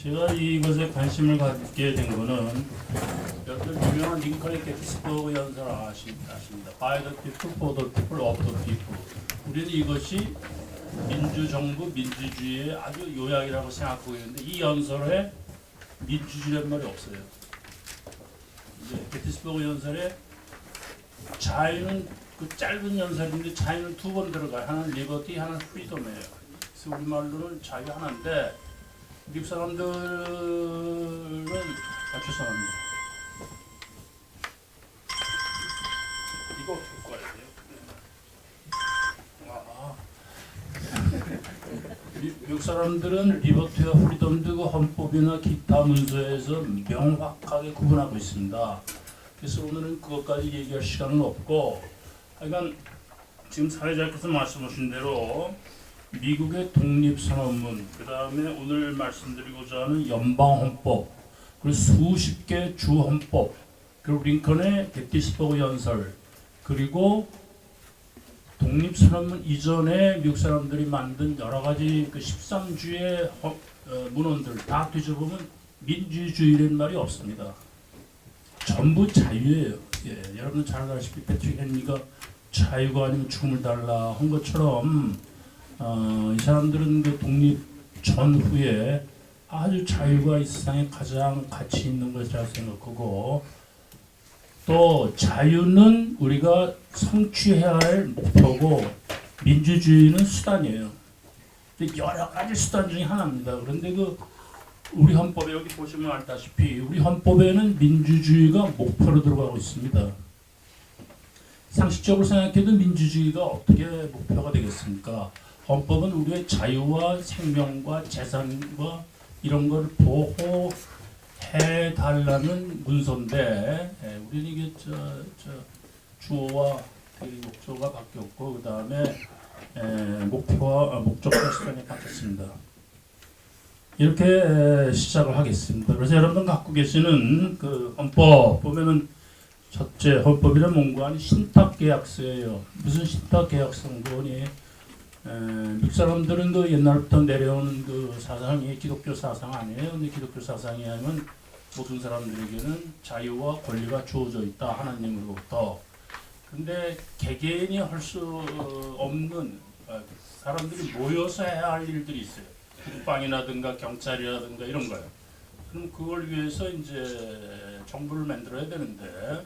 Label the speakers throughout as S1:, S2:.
S1: 제가 이것에 관심을 갖게 된 거는 여러분들 유명한 링컨의 게티스버그 연설 아십니다. By the people, for the people, of the people. 우리는 이것이 민주정부, 민주주의의 아주 요약이라고 생각하고 있는데 이 연설에 민주주의란 말이 없어요. 이제 게티스버그 연설에 자유는 그 짧은 연설인데 자유는 두 번 들어가요. 하나는 리버티, 하나는 프리덤이에요. 그래서 우리말로는 자유 하나인데 미국 사람들은 죄송합니다. 이거 갖고 와야 돼요. 미국 사람들은 리버티와 프리덤도 그 헌법이나 기타 문서에서 명확하게 구분하고 있습니다. 그래서 오늘은 그것까지 얘기할 시간은 없고, 하여간 지금 사회자께서 말씀하신 대로 미국의 독립선언문, 그 다음에 오늘 말씀드리고자 하는 연방헌법, 그리고 수십 개 주헌법, 그리고 링컨의 게티스버그 연설, 그리고 독립선언문 이전에 미국 사람들이 만든 여러 가지 그 13주의 문헌들 다 뒤져보면 민주주의라는 말이 없습니다. 전부 자유예요. 예, 여러분 잘 아시다시피 패트릭 헨리가 자유가 아니면 죽음을 달라 한 것처럼 이 사람들은 그 독립 전후에 아주 자유가 이 세상에 가장 가치 있는 것이라고 생각하고, 또 자유는 우리가 성취해야 할 목표고 민주주의는 수단이에요. 여러 가지 수단 중에 하나입니다. 그런데 그 우리 헌법에 여기 보시면 알다시피 우리 헌법에는 민주주의가 목표로 들어가고 있습니다. 상식적으로 생각해도 민주주의가 어떻게 목표가 되겠습니까? 헌법은 우리의 자유와 생명과 재산과 이런 걸 보호해 달라는 문서인데, 우리는 이게 주어와 목조가 바뀌었고 그 다음에 목표와 목적과 수단이 바뀌었습니다. 이렇게 시작을 하겠습니다. 그래서 여러분 갖고 계시는 그 헌법 보면은 첫째 헌법이란 뭔가 신탁계약서예요. 무슨 신탁계약서인지 미국 사람들은 그 옛날부터 내려오는 그 사상이 기독교 사상 아니에요. 근데 기독교 사상이 하면 모든 사람들에게는 자유와 권리가 주어져 있다, 하나님으로부터. 근데 개개인이 할 수 없는 사람들이 모여서 해야 할 일들이 있어요. 국방이라든가 경찰이라든가 이런 거요. 그럼 그걸 위해서 이제 정부를 만들어야 되는데,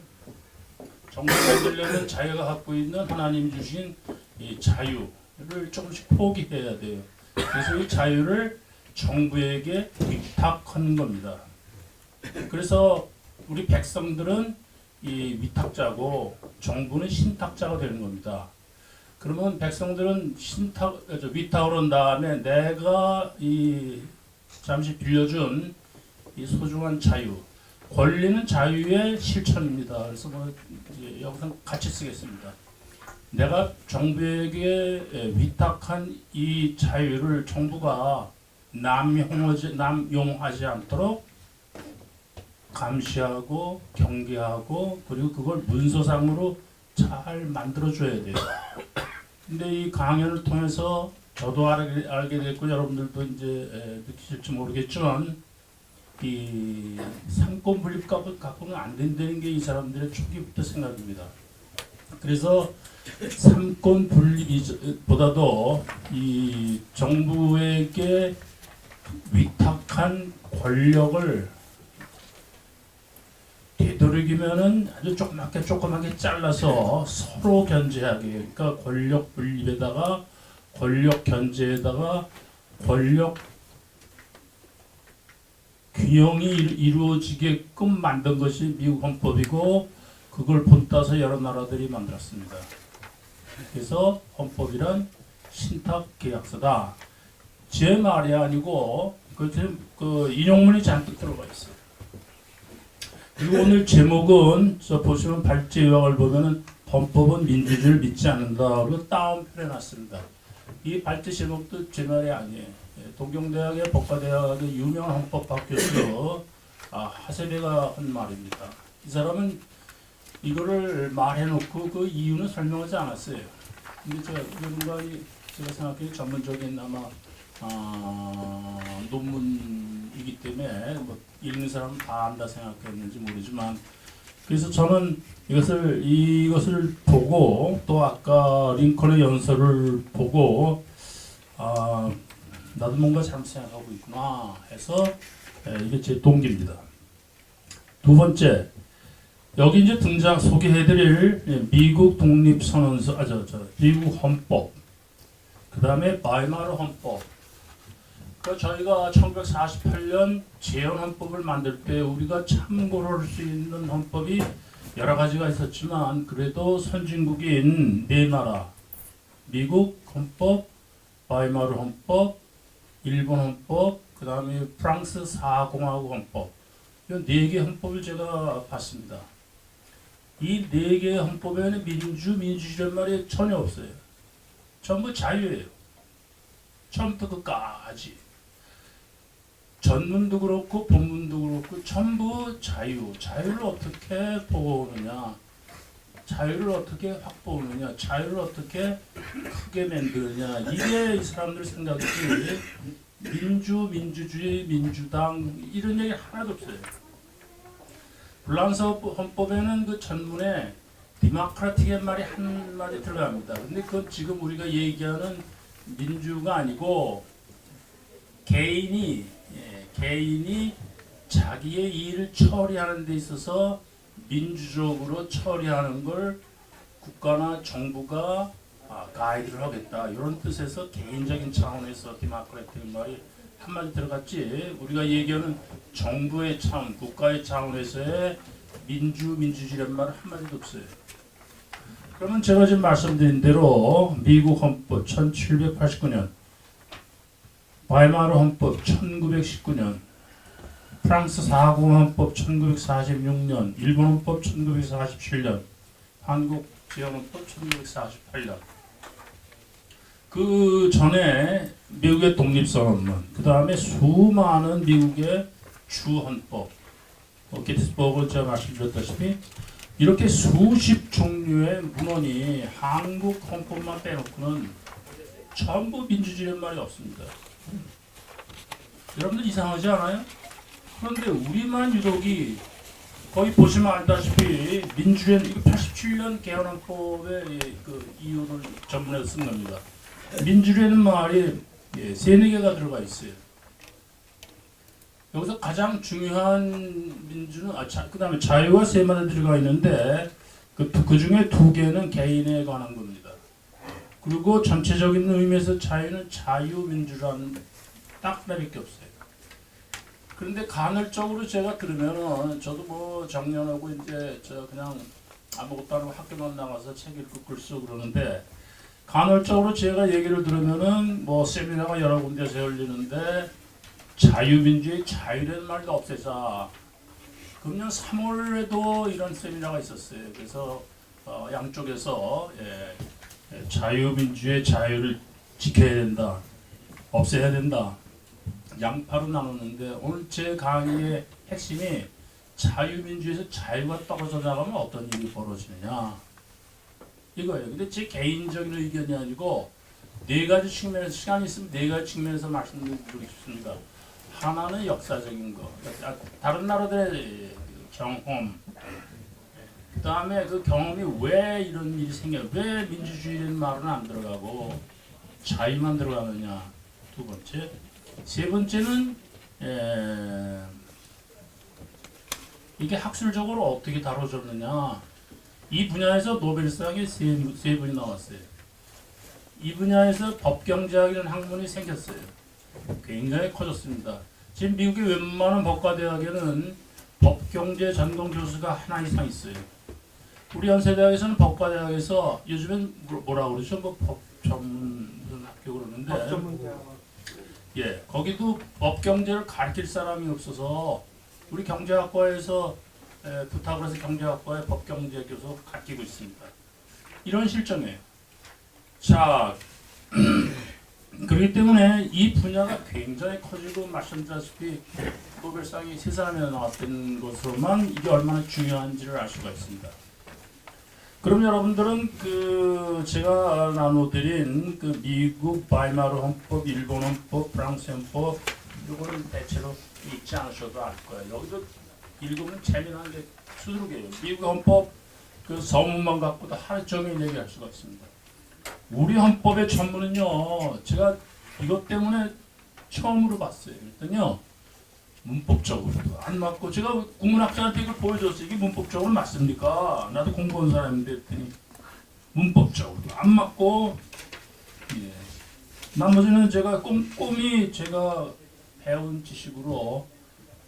S1: 정부를 만들려면 자기가 갖고 있는 하나님 주신 이 자유를 조금씩 포기해야 돼요. 그래서 이 자유를 정부에게 위탁하는 겁니다. 그래서 우리 백성들은 이 위탁자고 정부는 신탁자가 되는 겁니다. 그러면 백성들은 위탁을 한 다음에 내가 이 잠시 빌려준 이 소중한 자유, 권리는 자유의 실천입니다. 그래서 뭐 여기서 같이 쓰겠습니다. 내가 정부에게 위탁한 이 자유를 정부가 남용하지 않도록 감시하고 경계하고 그리고 그걸 문서상으로 잘 만들어줘야 돼요. 근데 이 강연을 통해서 저도 알게 됐고 여러분들도 이제 느끼실지 모르겠지만 이 상권 분립 갖고는 안 된다는 게 이 사람들의 초기부터 생각입니다. 그래서 상권 분립보다도 이 정부에게 위탁한 권력을 되도록이면은 아주 조그맣게 잘라서 서로 견제하게, 그러니까 권력 분립에다가 권력 견제에다가 권력 균형이 이루어지게끔 만든 것이 미국 헌법이고, 그걸 본따서 여러 나라들이 만들었습니다. 그래서 헌법이란 신탁계약서다. 제 말이 아니고 그 인용문이 잔뜩 들어가 있어요. 그리고 오늘 제목은 저 보시면 발제 요약을 보면은 헌법은 민주주의를 믿지 않는다. 그리고 따옴표 해놨습니다. 이 발제 제목도 제 말이 아니에요. 동경대학의 법과대학의 유명한 헌법학 교수 하세베가 한 말입니다. 이 사람은 이거를 말해놓고 그 이유는 설명하지 않았어요. 근데 제가 생각하기에 전문적인 아마 논문이기 때문에 뭐 읽는 사람은 다 안다 생각했는지 모르지만 그래서 저는 이것을 보고 또 아까 링컨의 연설을 보고 나도 뭔가 잘못 생각하고 있구나 해서 이게 제 동기입니다. 두 번째, 여기 이제 소개해드릴 미국 독립선언서, 미국 헌법, 그 다음에 바이마르 헌법. 저희가 1948년 재헌헌법을 만들 때 우리가 참고를 할 수 있는 헌법이 여러 가지가 있었지만 그래도 선진국인 네 나라, 미국 헌법, 바이마르 헌법, 일본 헌법, 그 다음에 프랑스 사공화국 헌법, 이 네 개 헌법을 제가 봤습니다. 이 네 개 헌법에는 민주주의란 말이 전혀 없어요. 전부 자유예요. 처음부터 끝까지. 전문도 그렇고 본문도 그렇고 전부 자유. 자유를 어떻게 보느냐, 자유를 어떻게 확보하느냐, 자유를 어떻게 크게 만드느냐, 이게 이 사람들 생각이지 민주주의, 민주당 이런 얘기 하나도 없어요. 프랑스 헌법에는 그 전문에 디모크라틱의 말이 한 마디 들어갑니다. 근데 그건 지금 우리가 얘기하는 민주가 아니고 개인이 자기의 일을 처리하는 데 있어서 민주적으로 처리하는 걸 국가나 정부가 가이드를 하겠다, 이런 뜻에서 개인적인 차원에서 디모크라틱 말이 한마디 들어갔지, 우리가 얘기하는 정부의 차원, 국가의 차원에서의 민주주의란 말은 한마디도 없어요. 그러면 제가 지금 말씀드린 대로 미국 헌법 1789년, 바이마르 헌법 1919년, 프랑스 사공헌법 1946년, 일본 헌법 1947년, 한국 재헌헌법 1948년. 그 전에 미국의 독립선언문, 그 다음에 수많은 미국의 주헌법, 게티스버그를 제가 말씀드렸다시피 이렇게 수십 종류의 문헌이 한국 헌법만 빼놓고는 전부 민주주의란 말이 없습니다. 여러분들 이상하지 않아요? 그런데 우리만 유독이 거기 보시면 알다시피 민주주의, 87년 개헌헌법의 그 이유를 전문에서 쓴 겁니다. 민주주의는 말이 세네 개가 들어가 있어요. 여기서 가장 중요한 민주는 그 다음에 자유와 세 마디 들어가 있는데 그 중에 두 개는 개인에 관한 겁니다. 그리고 전체적인 의미에서 자유는 자유민주라는 딱 하나밖에 없어요. 그런데 간헐적으로 제가 들으면은 저도 뭐 정년하고 이제 저 그냥 아무것도 안 하고 학교만 나가서 책 읽고 글 쓰고 그러는데 간헐적으로 제가 얘기를 들으면은 뭐 세미나가 여러 군데서 열리는데 자유민주의 자유라는 말도 없애자. 금년 3월에도 이런 세미나가 있었어요. 그래서 양쪽에서 자유민주의 자유를 지켜야 된다, 없애야 된다, 양파로 나눴는데 오늘 제 강의의 핵심이 자유민주에서 자유가 떨어져 나가면 어떤 일이 벌어지느냐 이거예요. 근데 제 개인적인 의견이 아니고 네 가지 측면에서, 시간이 있으면 네 가지 측면에서 말씀드리고 싶습니다. 하나는 역사적인 거, 다른 나라들의 경험, 그 다음에 그 경험이 왜 이런 일이 생겨요, 왜 민주주의라는 말은 안 들어가고 자유만 들어가느냐, 두 번째. 세 번째는 이게 학술적으로 어떻게 다뤄졌느냐, 이 분야에서 노벨상이 세 분이 나왔어요. 이 분야에서 법경제학이라는 학문이 생겼어요. 굉장히 커졌습니다. 지금 미국의 웬만한 법과대학에는 법경제 전공 교수가 하나 이상 있어요. 우리 연세대학에서는 법과대학에서 요즘엔 뭐라고 그러죠? 뭐 법 전문 학교 그러는데 거기도 법경제를 가르칠 사람이 없어서 우리 경제학과에서 부탁을 해서 경제학과에 법경제 교수 가르치고 있습니다. 이런 실정이에요. 자, 그렇기 때문에 이 분야가 굉장히 커지고 말씀드렸다시피 노벨상이 세 사람이나 나왔던 것으로만 이게 얼마나 중요한지를 알 수가 있습니다. 그럼 여러분들은 그 제가 나눠드린 그 미국 바이마르 헌법, 일본 헌법, 프랑스 헌법 이거는 대체로 읽지 않으셔도 알 거예요. 여기도 읽으면 재미난 게 수두룩이에요. 미국 헌법 그 서문만 갖고도 하루 종일 얘기할 수가 있습니다. 우리 헌법의 전문은요, 제가 이것 때문에 처음으로 봤어요. 그랬더니요, 문법적으로도 안 맞고, 제가 국문학자한테 이걸 보여줬어요. 이게 문법적으로 맞습니까? 나도 공부한 사람인데 했더니 문법적으로도 안 맞고, 예. 나머지는 제가 꼼꼼히 제가 배운 지식으로,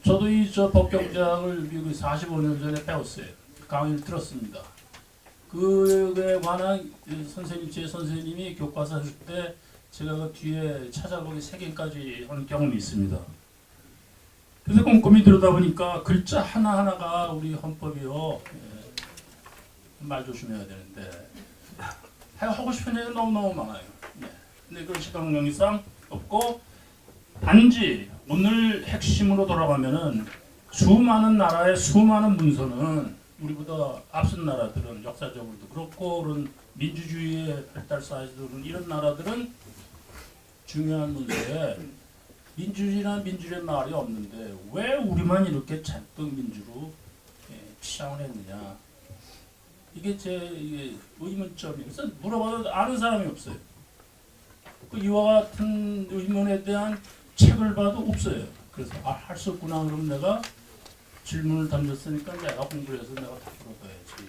S1: 저도 저 법경제학을 미국에 45년 전에 배웠어요. 강의를 들었습니다. 그에 관한 제 선생님이 교과서 할 때 제가 그 뒤에 찾아보기 3개까지 한 경험이 있습니다. 그래서 꼼꼼히 들여다보니까 글자 하나하나가 우리 헌법이요. 말 조심해야 되는데 하고 싶은 얘기가 너무너무 많아요. 근데 그런 시간 관계상 없고 단지 오늘 핵심으로 돌아가면은 수많은 나라의 수많은 문서는 우리보다 앞선 나라들은 역사적으로도 그렇고 그런 민주주의의 발달 사이즈들은 이런 나라들은 중요한 문서에 민주주의란 민주주의 말이 없는데 왜 우리만 이렇게 잔뜩 민주로 취향을 했느냐 이게 제 의문점이에요. 그래서 물어봐도 아는 사람이 없어요. 이와 같은 의문에 대한 책을 봐도 없어요. 그래서 할 수 없구나. 그럼 내가 질문을 던졌으니까 내가 공부해서 내가 다 풀어봐야지.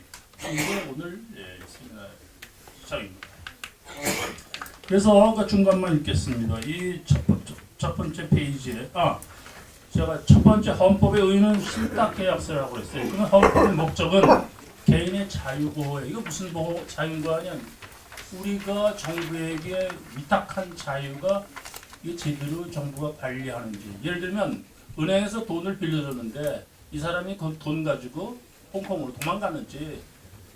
S1: 이게 오늘 세미나 시작입니다. 그래서 그 중간만 읽겠습니다. 이 첫 번째 페이지에 제가 첫 번째 헌법의 의의는 신탁계약서라고 그랬어요. 그러면 헌법의 목적은 개인의 자유보호예요. 이거 무슨 보호 자유인가 하냐? 우리가 정부에게 위탁한 자유가 이게 제대로 정부가 관리하는지. 예를 들면 은행에서 돈을 빌려줬는데 이 사람이 그 돈 가지고 홍콩으로 도망갔는지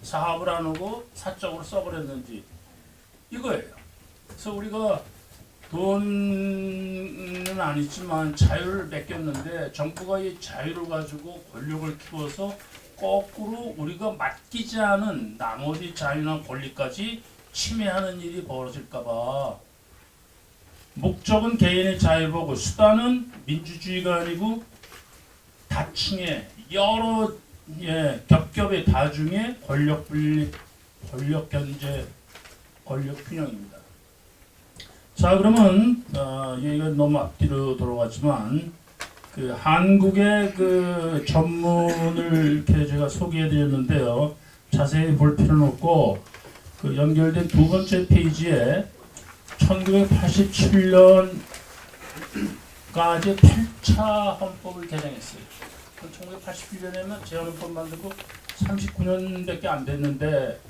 S1: 사업을 안 하고 사적으로 써버렸는지 이거예요. 그래서 우리가 돈은 아니지만 자유를 맡겼는데 정부가 이 자유를 가지고 권력을 키워서 거꾸로 우리가 맡기지 않은 나머지 자유나 권리까지 침해하는 일이 벌어질까봐 목적은 개인의 자유보고 수단은 민주주의가 아니고 다층의 여러 겹겹의 다중의 권력 분립, 권력 견제, 권력 균형입니다. 자 그러면 얘기가 너무 앞뒤로 돌아갔지만 그 한국의 그 전문을 이렇게 제가 소개해드렸는데요. 자세히 볼 필요는 없고 그 연결된 두 번째 페이지에 1987년까지 8차 헌법을 개정했어요. 1987년에는 재헌헌법 만들고 39년밖에 안 됐는데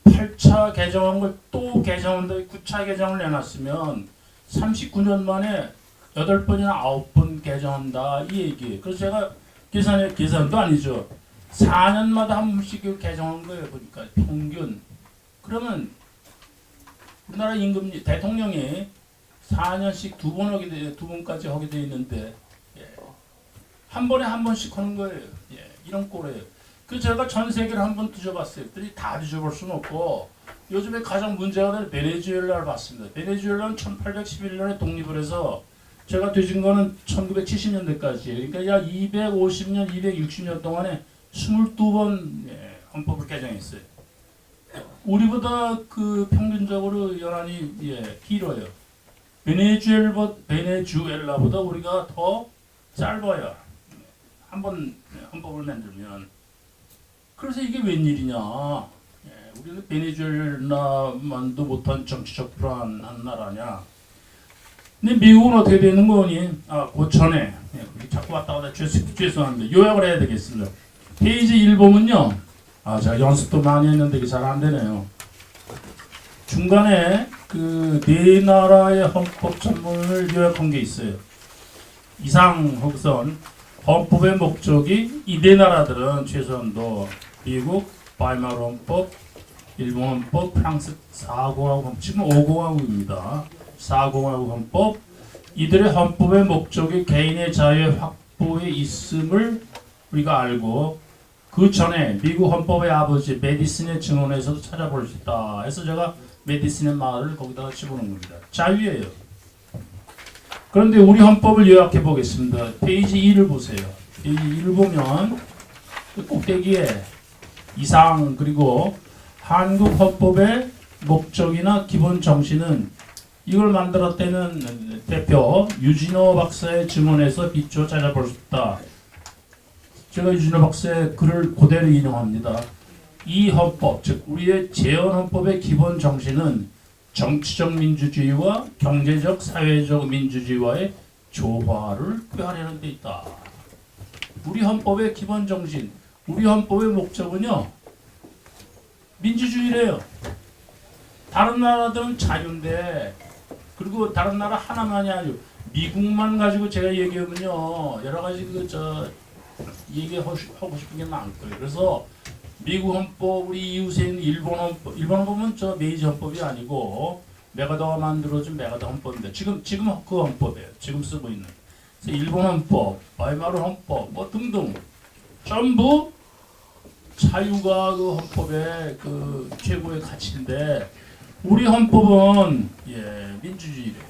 S1: 8차 개정한 걸 또 개정한다 9차 개정을 내놨으면 39년 만에 8번이나 9번 개정한다 이 얘기예요. 그래서 제가 계산도 아니죠. 4년마다 한 번씩 개정한 거예요. 보니까 평균. 그러면 우리나라 임금 대통령이 4년씩 두 번까지 하게 돼 있는데 한 번에 한 번씩 하는 거예요. 이런 꼴이에요. 그래서 제가 전 세계를 한번 뒤져봤어요. 그랬더니 다 뒤져볼 수는 없고 요즘에 가장 문제가 되는 베네수엘라를 봤습니다. 베네수엘라는 1811년에 독립을 해서 제가 뒤진 거는 1970년대까지예요. 그러니까 약 250년, 260년 동안에 22번 헌법을 개정했어요. 우리보다 그 평균적으로 연한이 길어요. 베네수엘라보다 우리가 더 짧아요. 한번 헌법을 만들면. 그래서 이게 웬일이냐. 우리는 베네수엘라만도 못한 정치적 불안한 나라냐. 근데 미국은 어떻게 되는 거니? 그 전에 자꾸 왔다 갔다 죄송합니다. 요약을 해야 되겠습니다. 페이지 1보면요. 제가 연습도 많이 했는데 이게 잘 안 되네요. 중간에 그 네 나라의 헌법 전문을 요약한 게 있어요. 이상 혹선 헌법의 목적이 이 네 나라들은 최소한도 미국, 바이마르 헌법, 일본 헌법, 프랑스 4공화국 헌법, 지금 5공화국입니다. 4공화국 헌법, 이들의 헌법의 목적이 개인의 자유의 확보에 있음을 우리가 알고 그 전에 미국 헌법의 아버지 메디슨의 증언에서도 찾아볼 수 있다. 해서 제가 메디슨의 말을 거기다가 집어넣은 겁니다. 자유예요. 그런데 우리 헌법을 요약해 보겠습니다. 페이지 2를 보세요. 페이지 2를 보면 그 꼭대기에 이상 그리고 한국 헌법의 목적이나 기본 정신은 이걸 만들었다는 대표 유진호 박사의 증언에서 비추어 찾아볼 수 있다. 제가 유진호 박사의 글을 그대로 인용합니다. 이 헌법, 즉 우리의 재헌 헌법의 기본 정신은 정치적 민주주의와 경제적 사회적 민주주의와의 조화를 꾀하려는 데 있다. 우리 헌법의 기본 정신, 우리 헌법의 목적은요, 민주주의래요. 다른 나라들은 자유인데, 그리고 다른 나라 하나만이 아니고 미국만 가지고 제가 얘기하면요, 여러 가지 얘기하고 싶은 게 많고요. 그래서 미국 헌법, 우리 이웃에 있는 일본 헌법은 저 메이지 헌법이 아니고 메가더가 만들어준 메가더 헌법인데 지금 그 헌법이에요. 지금 쓰고 있는. 그래서 일본 헌법, 바이마르 헌법, 뭐 등등 전부 자유가 그 헌법의 그 최고의 가치인데 우리 헌법은 민주주의래요.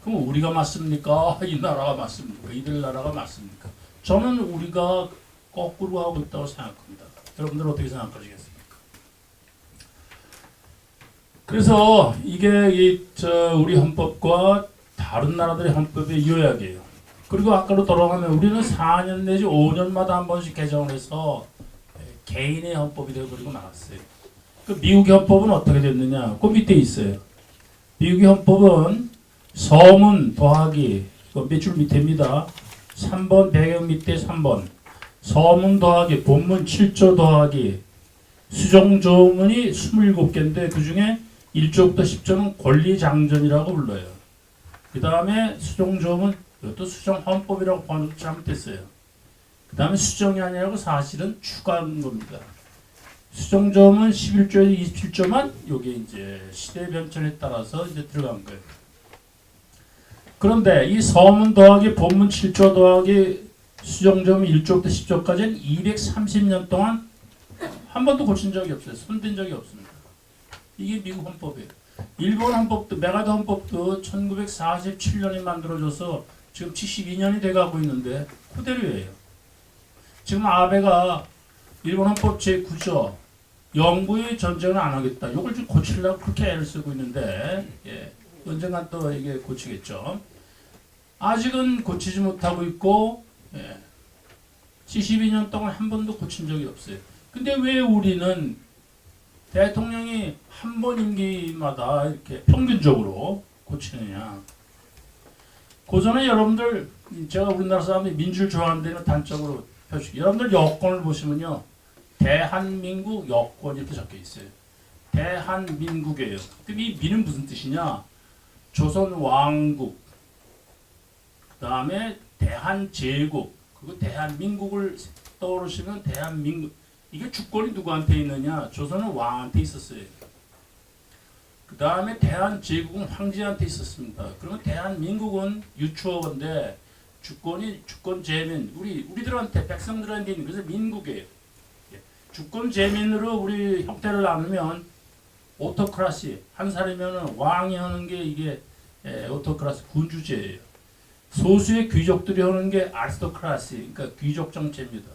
S1: 그럼 우리가 맞습니까? 이 나라가 맞습니까? 이들 나라가 맞습니까? 저는 우리가 거꾸로 하고 있다고 생각합니다. 여러분들 어떻게 생각하시겠습니까? 그래서 이게 우리 헌법과 다른 나라들의 헌법의 요약이에요. 그리고 아까로 돌아가면 우리는 4년 내지 5년마다 한 번씩 개정을 해서 개인의 헌법이 되어버리고 말았어요. 그 미국의 헌법은 어떻게 됐느냐? 그 밑에 있어요. 미국의 헌법은 서문 더하기 몇 줄 밑에입니다. 3번 배경 밑에 3번 서문 더하기 본문 7조 더하기 수정조문이 27개인데 그 중에 1조부터 10조는 권리장전이라고 불러요. 그 다음에 수정조문 이것도 수정헌법이라고 번역도 잘못됐어요. 그 다음에 수정이 아니라고 사실은 추가한 겁니다. 수정조문 11조에서 27조만 요게 이제 시대 변천에 따라서 이제 들어간 거예요. 그런데 이 서문 더하기 본문 7조 더하기 수정조문 1조부터 10조까지는 230년 동안 한 번도 고친 적이 없어요. 손댄 적이 없습니다. 이게 미국 헌법이에요. 일본 헌법도 메가더 헌법도 1947년에 만들어져서 지금 72년이 돼가고 있는데 그대로예요. 지금 아베가 일본 헌법 제9조 영구의 전쟁을 안 하겠다. 이걸 좀 고치려고 그렇게 애를 쓰고 있는데 언젠간 또 이게 고치겠죠. 아직은 고치지 못하고 있고 72년 동안 한 번도 고친 적이 없어요. 근데 왜 우리는 대통령이 한 번 임기마다 이렇게 평균적으로 고치느냐? 그 전에 여러분들 제가 우리나라 사람들이 민주를 좋아하는 데는 단적으로 표시. 여러분들 여권을 보시면요, 대한민국 여권 이렇게 적혀 있어요. 대한민국이에요. 그럼 이 민은 무슨 뜻이냐? 조선 왕국, 그 다음에 대한제국, 그리고 대한민국을 떠오르시면 대한민국. 이게 주권이 누구한테 있느냐? 조선은 왕한테 있었어요. 그 다음에 대한제국은 황제한테 있었습니다. 그러면 대한민국은 유추어건데 주권이 주권제민 우리들한테 백성들한테 있는 그래서 민국이에요. 주권제민으로 우리 형태를 나누면 오토크라시 한 사람이면 왕이 하는 게 이게 오토크라시 군주제예요. 소수의 귀족들이 하는 게 아리스토크라시 그러니까 귀족 정체입니다.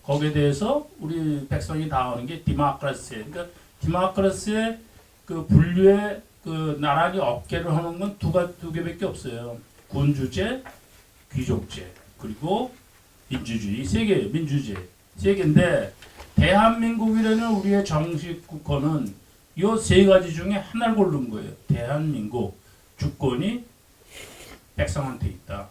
S1: 거기에 대해서 우리 백성이 다 하는 게 디모크라시예요. 그러니까 디모크라시의 그 분류의 그 나란히 업계를 하는 건 두 개밖에 없어요. 군주제, 귀족제, 그리고 민주주의 세 개예요. 민주주의 세 개인데 대한민국이라는 우리의 정식 국호는 이 세 가지 중에 하나를 고른 거예요. 대한민국 주권이 백성한테 있다.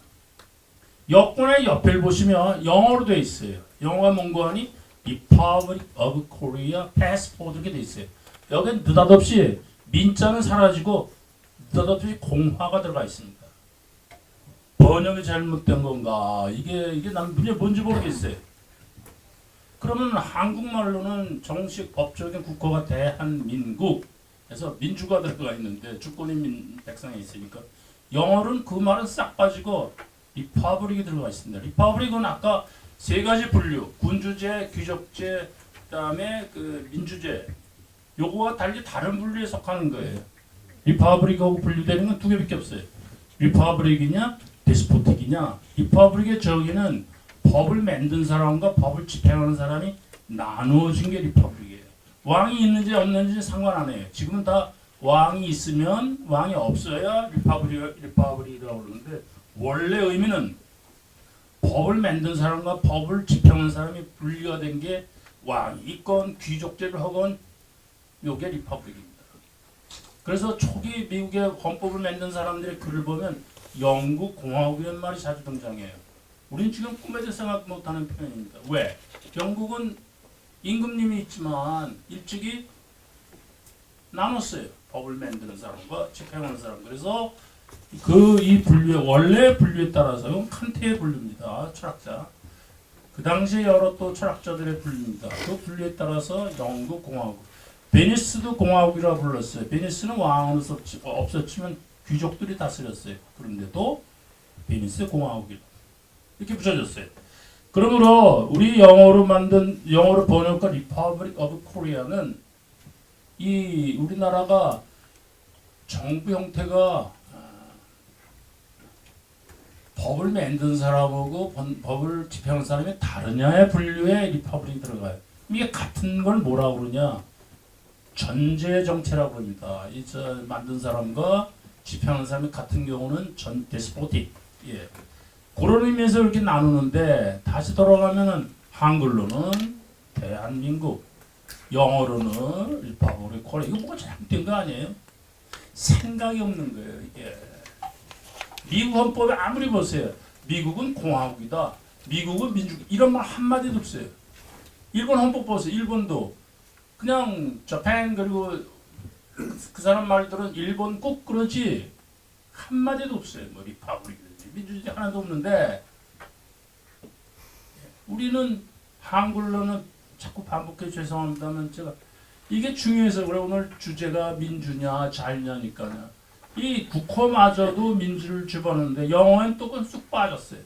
S1: 여권의 옆을 보시면 영어로 돼 있어요. 영어가 뭔고 하니 Republic of Korea Passport 이렇게 돼 있어요. 여긴 느닷없이 민자는 사라지고 느닷없이 공화가 들어가 있습니다. 번역이 잘못된 건가? 이게 난 뭔지 모르겠어요. 그러면 한국말로는 정식 법적인 국호가 대한민국 해서 민주가 들어가 있는데 주권이 백성에 있으니까 영어로는 그 말은 싹 빠지고 리퍼블릭이 들어가 있습니다. 리퍼블릭은 아까 세 가지 분류, 군주제, 귀족제, 그다음에 그 민주제. 요거와 달리 다른 분류에 속하는 거예요. 리퍼블릭하고 분류되는 건 두 개밖에 없어요. 리퍼블릭이냐, 데스포틱이냐. 리퍼블릭의 정의는 법을 만든 사람과 법을 집행하는 사람이 나누어진 게 리퍼블릭이에요. 왕이 있는지 없는지 상관 안 해요. 지금은 다 왕이 있으면 왕이 없어야 리퍼블릭이라고 그러는데 원래 의미는 법을 만든 사람과 법을 집행하는 사람이 분리가 된 게 왕이 있건 귀족제를 하건 요게 리퍼블릭입니다. 그래서 초기 미국의 헌법을 만든 사람들의 글을 보면 영국 공화국이라는 말이 자주 등장해요. 우리는 지금 꿈에도 생각 못하는 표현입니다. 왜? 영국은 임금님이 있지만 일찍이 나눴어요. 법을 만드는 사람과 집행하는 사람. 그래서 이 분류 원래 분류에 따라서 이건 칸트의 분류입니다. 철학자. 그 당시에 여러 또 철학자들의 분류입니다. 그 분류에 따라서 영국 공화국. 베니스도 공화국이라고 불렀어요. 베니스는 왕은 없었지만 귀족들이 다스렸어요. 그런데도 베니스 공화국이 이렇게 붙여졌어요. 그러므로 우리 영어로 번역한 Republic of Korea는 이 우리나라가 정부 형태가 법을 만든 사람하고 법을 집행하는 사람이 다르냐의 분류에 리퍼블릭이 들어가요. 이게 같은 걸 뭐라고 그러냐? 전제 정체라고 합니다. 이 만든 사람과 집행하는 사람이 같은 경우는 데스포틱. 예. 그런 의미에서 이렇게 나누는데 다시 돌아가면은 한글로는 대한민국, 영어로는 리퍼블릭 코리아. 이거 뭐가 잘못된 거 아니에요? 생각이 없는 거예요. 이게. 미국 헌법에 아무리 보세요. 미국은 공화국이다. 미국은 민주국. 이런 말 한마디도 없어요. 일본 헌법 보세요. 일본도 그냥 자판 그리고 그 사람 말들은 일본국 그러지 한마디도 없어요. 뭐 리퍼블릭이든지 민주주의 하나도 없는데 우리는 한글로는 자꾸 반복해 죄송합니다만 제가 이게 중요해서 그래. 오늘 주제가 민주냐 자유냐니까요. 이 국호마저도 민주를 집어넣는데 영어엔 또 그건 쑥 빠졌어요.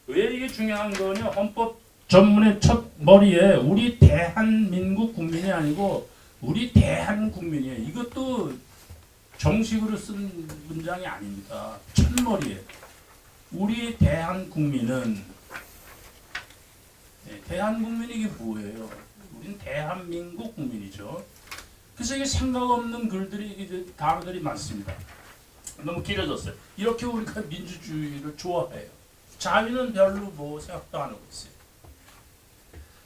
S1: 왜 이게 중요한 거냐? 헌법 전문의 첫 머리에 우리 대한민국 국민이 아니고 우리 대한국민이에요. 이것도 정식으로 쓴 문장이 아닙니다. 첫머리에 우리 대한국민은 대한국민이 이게 뭐예요? 우리는 대한민국 국민이죠. 그래서 이게 생각 없는 글들이 이제 단어들이 많습니다. 너무 길어졌어요. 이렇게 우리가 민주주의를 좋아해요. 자유는 별로 뭐 생각도 안 하고 있어요.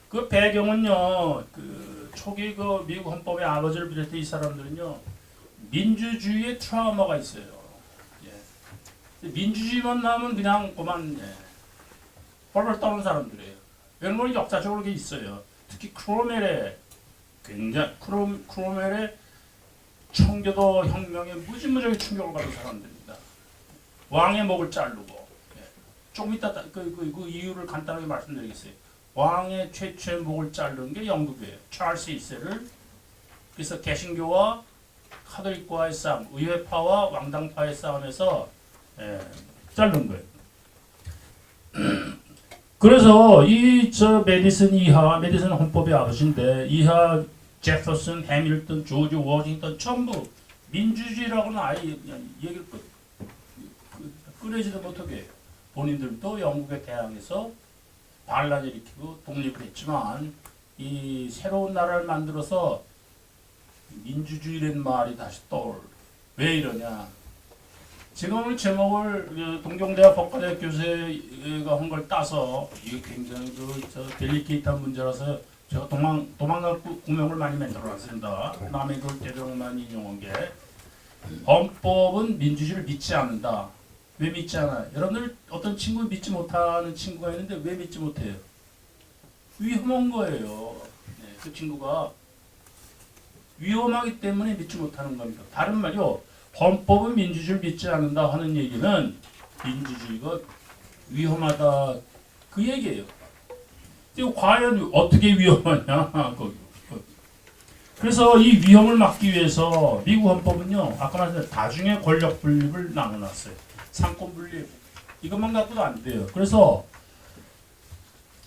S1: 그 배경은요, 그 초기 그 미국 헌법의 아버지를 비롯해 이 사람들은요, 민주주의의 트라우마가 있어요. 예. 민주주의만 나오면 그냥 그만 벌벌 떠는 사람들이에요. 왜냐면 역사적으로 게 있어요. 특히 크로멜의 청교도 혁명에 무지무지하게 충격을 받은 사람들입니다. 왕의 목을 자르고 조금 이따 그 이유를 간단하게 말씀드리겠어요. 왕의 최초의 목을 자르는 게 영국이에요. 찰스 1세를. 그래서 개신교와 카톨릭과의 싸움, 의회파와 왕당파의 싸움에서 자른 거예요. 그래서 메디슨 헌법의 아버지인데 이하 제퍼슨, 해밀턴, 조지 워싱턴 전부 민주주의라고는 아예 얘기를 꺼내지도 못하게 해요. 본인들도 영국에 대항해서 반란을 일으키고 독립을 했지만 이 새로운 나라를 만들어서 민주주의라는 말이 다시 왜 이러냐. 제가 오늘 제목을 동경대학 법과대학 교수가 한 걸 따서 이게 굉장히 델리케이트한 문제라서 제가 도망갈 구명을 많이 만들어놨습니다. 남의 글 대령만 인용한 게 헌법은 민주주의를 믿지 않는다. 왜 믿지 않아요? 여러분들 어떤 친구 믿지 못하는 친구가 있는데 왜 믿지 못해요? 위험한 거예요. 그 친구가 위험하기 때문에 믿지 못하는 겁니다. 다른 말이요. 헌법은 민주주의를 믿지 않는다 하는 얘기는 민주주의가 위험하다 그 얘기예요. 과연 어떻게 위험하냐? 그래서 이 위험을 막기 위해서 미국 헌법은요. 아까 말씀드린 다중의 권력 분립을 나눠놨어요. 상권 분립 이것만 갖고도 안 돼요. 그래서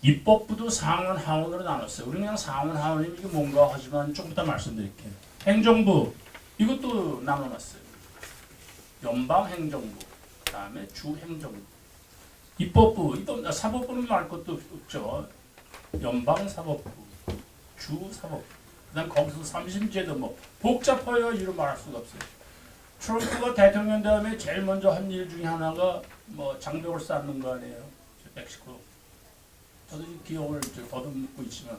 S1: 입법부도 상원 하원으로 나눴어요. 우리 그냥 상원 하원이면 이게 뭔가 하지만 좀 이따 말씀드릴게요. 행정부 이것도 나눠놨어요. 연방 행정부, 그다음에 주 행정부, 입법부, 사법부는 말 것도 없죠. 연방 사법부, 주 사법부. 그다음 거기서 삼심제도 뭐 복잡해요. 이루 말할 수가 없어요. 트럼프가 대통령 다음에 제일 먼저 한 일 중에 하나가 뭐 장벽을 쌓는 거 아니에요. 멕시코. 저도 이 기억을 더듬고 있지만.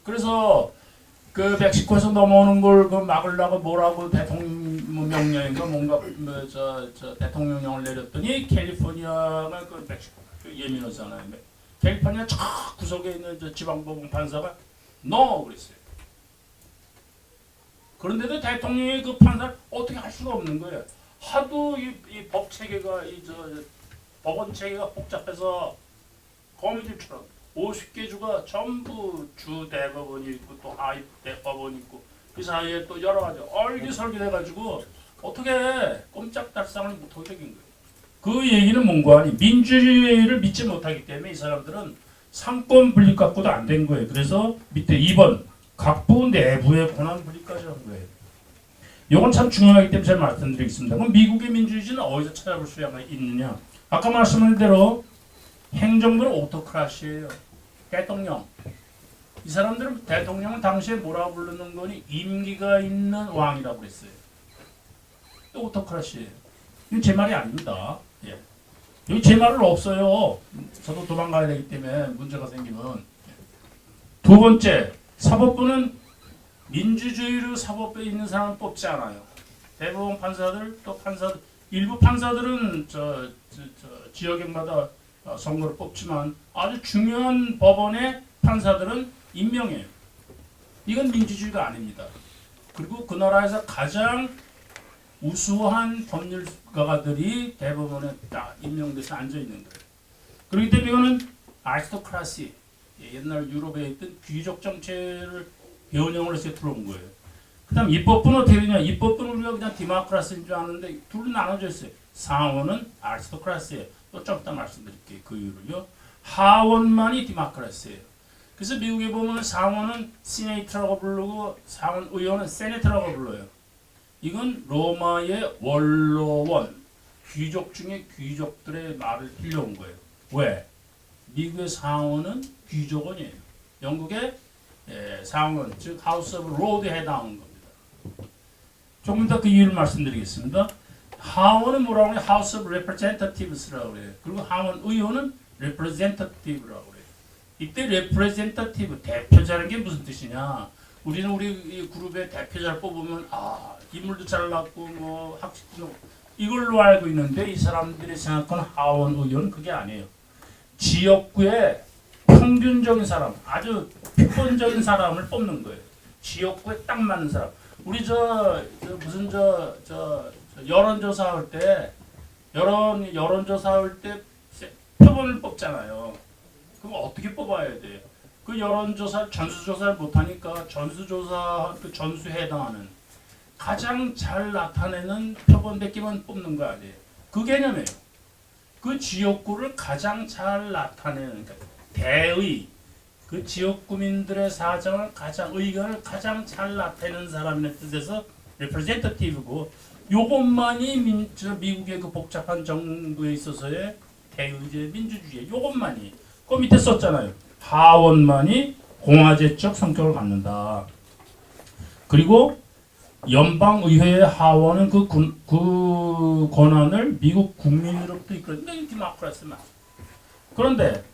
S1: 그래서 그 멕시코에서 넘어오는 걸 그 막으려고 뭐라고 대통령령인가 뭔가 저 대통령령을 내렸더니 캘리포니아가 그 멕시코 예민하잖아요. 캘리포니아 저 구석에 있는 저 지방법원 판사가 NO 그랬어요. 그런데도 대통령이 그 판사를 어떻게 할 수가 없는 거예요. 하도 이 법 체계가 법원 체계가 복잡해서 거미줄처럼 50개 주가 전부 주 대법원이 있고 또 하위 대법원이 있고 그 사이에 또 여러 가지 얼기설기돼가지고 어떻게 꼼짝달싹을 못하게 된 거예요. 그 얘기는 뭔가 아니 민주주의를 믿지 못하기 때문에 이 사람들은 상권 분립 갖고도 안 된 거예요. 그래서 밑에 2번 각부 내부의 권한 분립까지 한 거예요. 이건 참 중요하기 때문에 제가 말씀드리겠습니다. 그럼 미국의 민주주의는 어디서 찾아볼 수 있느냐? 아까 말씀드린 대로 행정부는 오토크라시예요. 대통령. 이 사람들은 대통령을 당시에 뭐라고 부르는 거니 임기가 있는 왕이라고 그랬어요. 또 오토크라시예요. 이건 제 말이 아닙니다. 예. 여기 제 말은 없어요. 저도 도망가야 되기 때문에 문제가 생기면. 두 번째, 사법부는 민주주의로 사법부에 있는 사람을 뽑지 않아요. 대법원 판사들 또 판사들 일부 판사들은 지역마다 선거를 뽑지만 아주 중요한 법원의 판사들은 임명해요. 이건 민주주의가 아닙니다. 그리고 그 나라에서 가장 우수한 법률가들이 대법원에 딱 임명돼서 앉아 있는 거예요. 그렇기 때문에 이거는 아리스토크라시, 옛날 유럽에 있던 귀족 정체를 변형을 해서 들어온 거예요. 그다음 입법부는 어떻게 되냐? 입법부는 우리가 그냥 디모크라시인 줄 아는데 둘로 나눠져 있어요. 상원은 아리스토크라시예요. 또 좀 이따 말씀드릴게요. 그 이유를요. 하원만이 디모크라시예요. 그래서 미국에 보면 상원은 시네이터라고 부르고 상원 의원은 세네터라고 불러요. 이건 로마의 원로원, 귀족 중에 귀족들의 말을 빌려온 거예요. 왜? 미국의 상원은 귀족원이에요. 영국의 상원, 즉 하우스 오브 로드에 해당하는 겁니다. 조금 더 그 이유를 말씀드리겠습니다. 하원은 뭐라고 해요? 하우스 오브 레프레젠터티브스라고 그래요. 그리고 하원 의원은 레프레젠터티브라고 그래요. 이때 레프레젠터티브, 대표자라는 게 무슨 뜻이냐? 우리는 우리 이 그룹의 대표자를 뽑으면 인물도 잘났고 뭐 학식도 이걸로 알고 있는데 이 사람들이 생각하는 하원 의원은 그게 아니에요. 지역구에 평균적인 사람, 아주 표본적인 사람을 뽑는 거예요. 지역구에 딱 맞는 사람. 우리 무슨 여론조사 할 때 여론조사 할 때 표본을 뽑잖아요. 그럼 어떻게 뽑아야 돼요? 그 여론조사 전수조사를 못하니까 전수조사 그 전수에 해당하는 가장 잘 나타내는 표본백기만 뽑는 거 아니에요. 그 개념이에요. 그 지역구를 가장 잘 나타내는 그러니까 대의 그 지역구민들의 사정을 의견을 가장 잘 나타내는 사람의 뜻에서 representative고 요것만이 미국의 그 복잡한 정부에 있어서의 대의제 민주주의 요것만이 그 밑에 썼잖아요. 하원만이 공화제적 성격을 갖는다. 그리고 연방의회의 하원은 그 권한을 미국 국민으로부터 이끌어낸다. 이게 디모크라시만. 그런데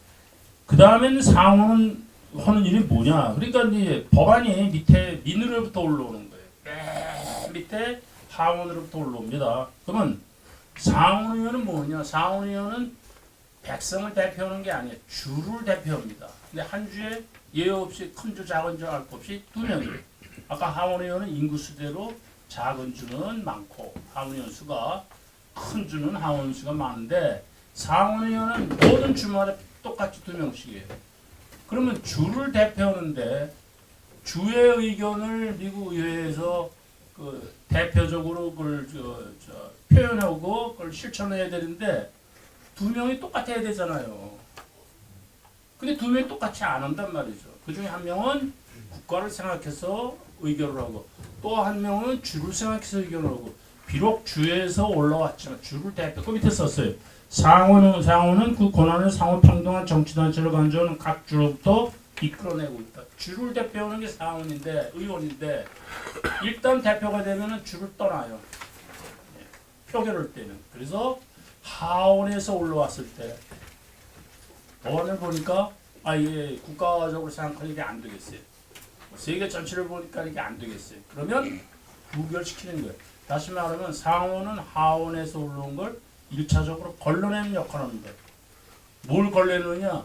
S1: 그 다음에는 상원은 하는 일이 뭐냐? 그러니까 이제 법안이 밑에 민으로부터 올라오는 거예요. 맨 밑에 하원으로부터 올라옵니다. 그러면 상원의원은 뭐냐? 상원의원은 백성을 대표하는 게 아니에요. 주를 대표합니다. 근데 한 주에 예외 없이 큰 주, 작은 주 알 것 없이 2명이에요. 아까 하원의원은 인구수대로 작은 주는 많고 하원의원 수가 큰 주는 하원 수가 많은데 상원의원은 모든 주마다 똑같이 2명씩이에요. 그러면 주를 대표하는데 주의 의견을 미국 의회에서 그 대표적으로 그걸 표현하고 그걸 실천해야 되는데 2명이 똑같아야 되잖아요. 근데 두 명이 똑같이 안 한단 말이죠. 그 중에 한 명은 국가를 생각해서 의결을 하고 또 한 명은 주를 생각해서 의결을 하고 비록 주에서 올라왔지만 주를 대표 그 밑에 썼어요. 상원은 그 권한을 상호평등한 정치단체를 간주하는 각 주로부터 이끌어내고 있다. 주를 대표하는 게 상원인데 의원인데 일단 대표가 되면은 주를 떠나요. 표결할 때는. 그래서 하원에서 올라왔을 때 어원을 보니까 이게 국가적으로 생각하는 이게 안 되겠어요. 세계 전체를 보니까 이게 안 되겠어요. 그러면 부결시키는 거예요. 다시 말하면 상원은 하원에서 올라온 걸 1차적으로 걸러내는 역할을 합니다. 뭘 걸러내느냐?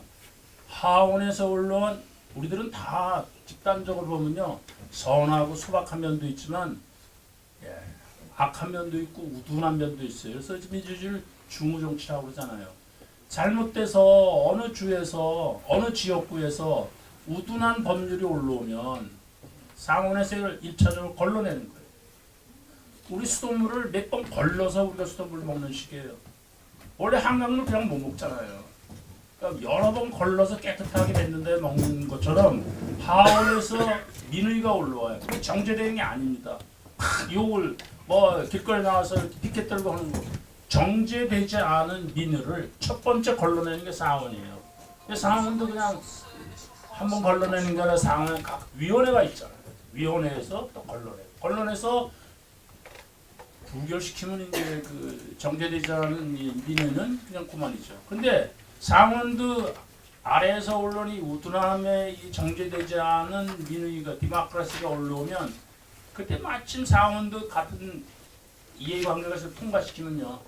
S1: 하원에서 올라온 우리들은 다 집단적으로 보면요. 선하고 소박한 면도 있지만 악한 면도 있고 우둔한 면도 있어요. 그래서 민주주의를 중우정치라고 그러잖아요. 잘못돼서 어느 주에서 어느 지역구에서 우둔한 법률이 올라오면 상원에서 이걸 1차적으로 걸러내는 거예요. 우리 수돗물을 몇 번 걸러서 우리가 수돗물을 먹는 식이에요. 원래 한강물 그냥 못 먹잖아요. 그러니까 여러 번 걸러서 깨끗하게 됐는데 먹는 것처럼 하원에서 민의가 올라와요. 그게 정제되는 게 아닙니다. 욕을 뭐 길거리 나와서 피켓 들고 하는 거 정제되지 않은 민의를 첫 번째 걸러내는 게 상원이에요. 상원도 그냥 한번 걸러내는 게 아니라 상원 각 위원회가 있잖아요. 위원회에서 또 걸러내서 부결시키면 이제 그 정제되지 않은 민의는 그냥 그만이죠. 근데 상원도 아래에서 언론이 우둔함에 이 정제되지 않은 민의가 디모크라시가 올라오면 그때 마침 상원도 같은 이해관계가 있어서 통과시키면요.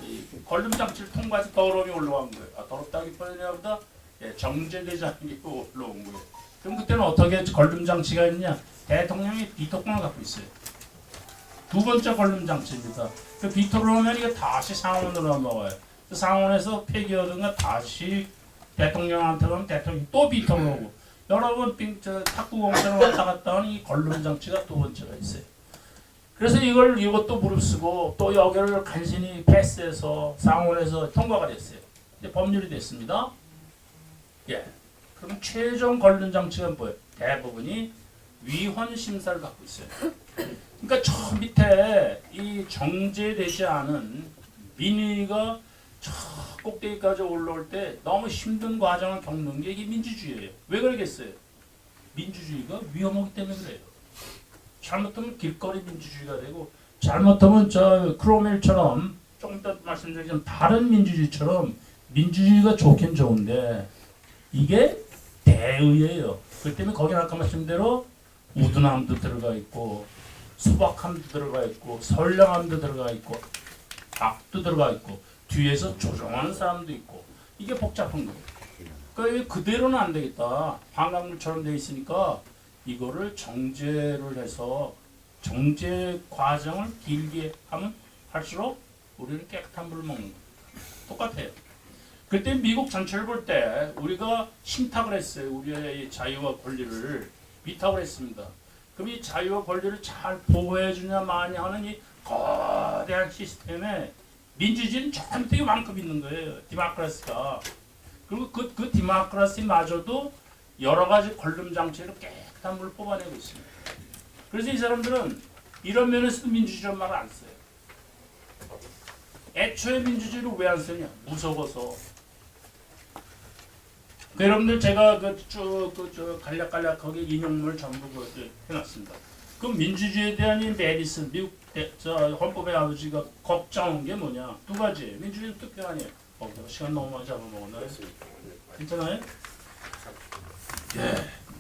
S1: 이 걸림장치를 통과해서 더러움이 올라간 거예요. 더럽다기보다 정제되지 않은 게 올라온 거예요. 그럼 그때는 어떻게 걸림장치가 있냐? 대통령이 비토권을 갖고 있어요. 두 번째 걸림장치입니다. 그 비토를 하면 이게 다시 상원으로 넘어가요. 상원에서 폐기하든가 다시 대통령한테 가면 대통령이 또 비토를 하고 여러 번 탁구공처럼 왔다 갔다 하는 이 걸림장치가 두 번째가 있어요. 그래서 이것도 무릅쓰고 또 여기를 간신히 패스해서 상원에서 통과가 됐어요. 이제 법률이 됐습니다. 그럼 최종 걸림장치가 뭐예요? 대부분이 위헌 심사를 갖고 있어요. 그러니까 저 밑에 이 정제되지 않은 민의가 저 꼭대기까지 올라올 때 너무 힘든 과정을 겪는 게 이게 민주주의예요. 왜 그러겠어요? 민주주의가 위험하기 때문에 그래요. 잘못하면 길거리 민주주의가 되고 잘못하면 저 크로멜처럼 조금 더 말씀드리자면 다른 민주주의처럼 민주주의가 좋긴 좋은데 이게 대의예요. 그렇기 때문에 거기 아까 말씀대로 우둔함도 들어가 있고 소박함도 들어가 있고 선량함도 들어가 있고 악도 들어가 있고 뒤에서 조종하는 사람도 있고 이게 복잡한 거예요. 그러니까 그대로는 안 되겠다. 한강물처럼 돼 있으니까 이거를 정제를 해서 정제 과정을 길게 하면 할수록 우리는 깨끗한 물을 먹는 거예요. 똑같아요. 그때 미국 전체를 볼 때 우리가 신탁을 했어요. 우리의 자유와 권리를 위탁을 했습니다. 그럼 이 자유와 권리를 잘 보호해 주냐 마냐 하는 이 거대한 시스템에 민주주의는 전부 되게 만큼 있는 거예요. 디모크라시가. 그리고 그 디모크라시마저도 여러 가지 걸림장치로 깨끗한 물을 뽑아내고 있습니다. 그래서 이 사람들은 이런 면에서도 민주주의란 말을 안 써요. 애초에 민주주의를 왜 안 쓰냐? 무서워서. 여러분들 제가 쭉 간략간략하게 인용문을 전부 해놨습니다. 그 민주주의에 대한 이 메디슨 미국 헌법의 아버지가 걱정한 게 뭐냐? 두 가지예요. 민주주의는 투표 아니에요. 시간 너무 많이 잡아먹었나요? 괜찮아요?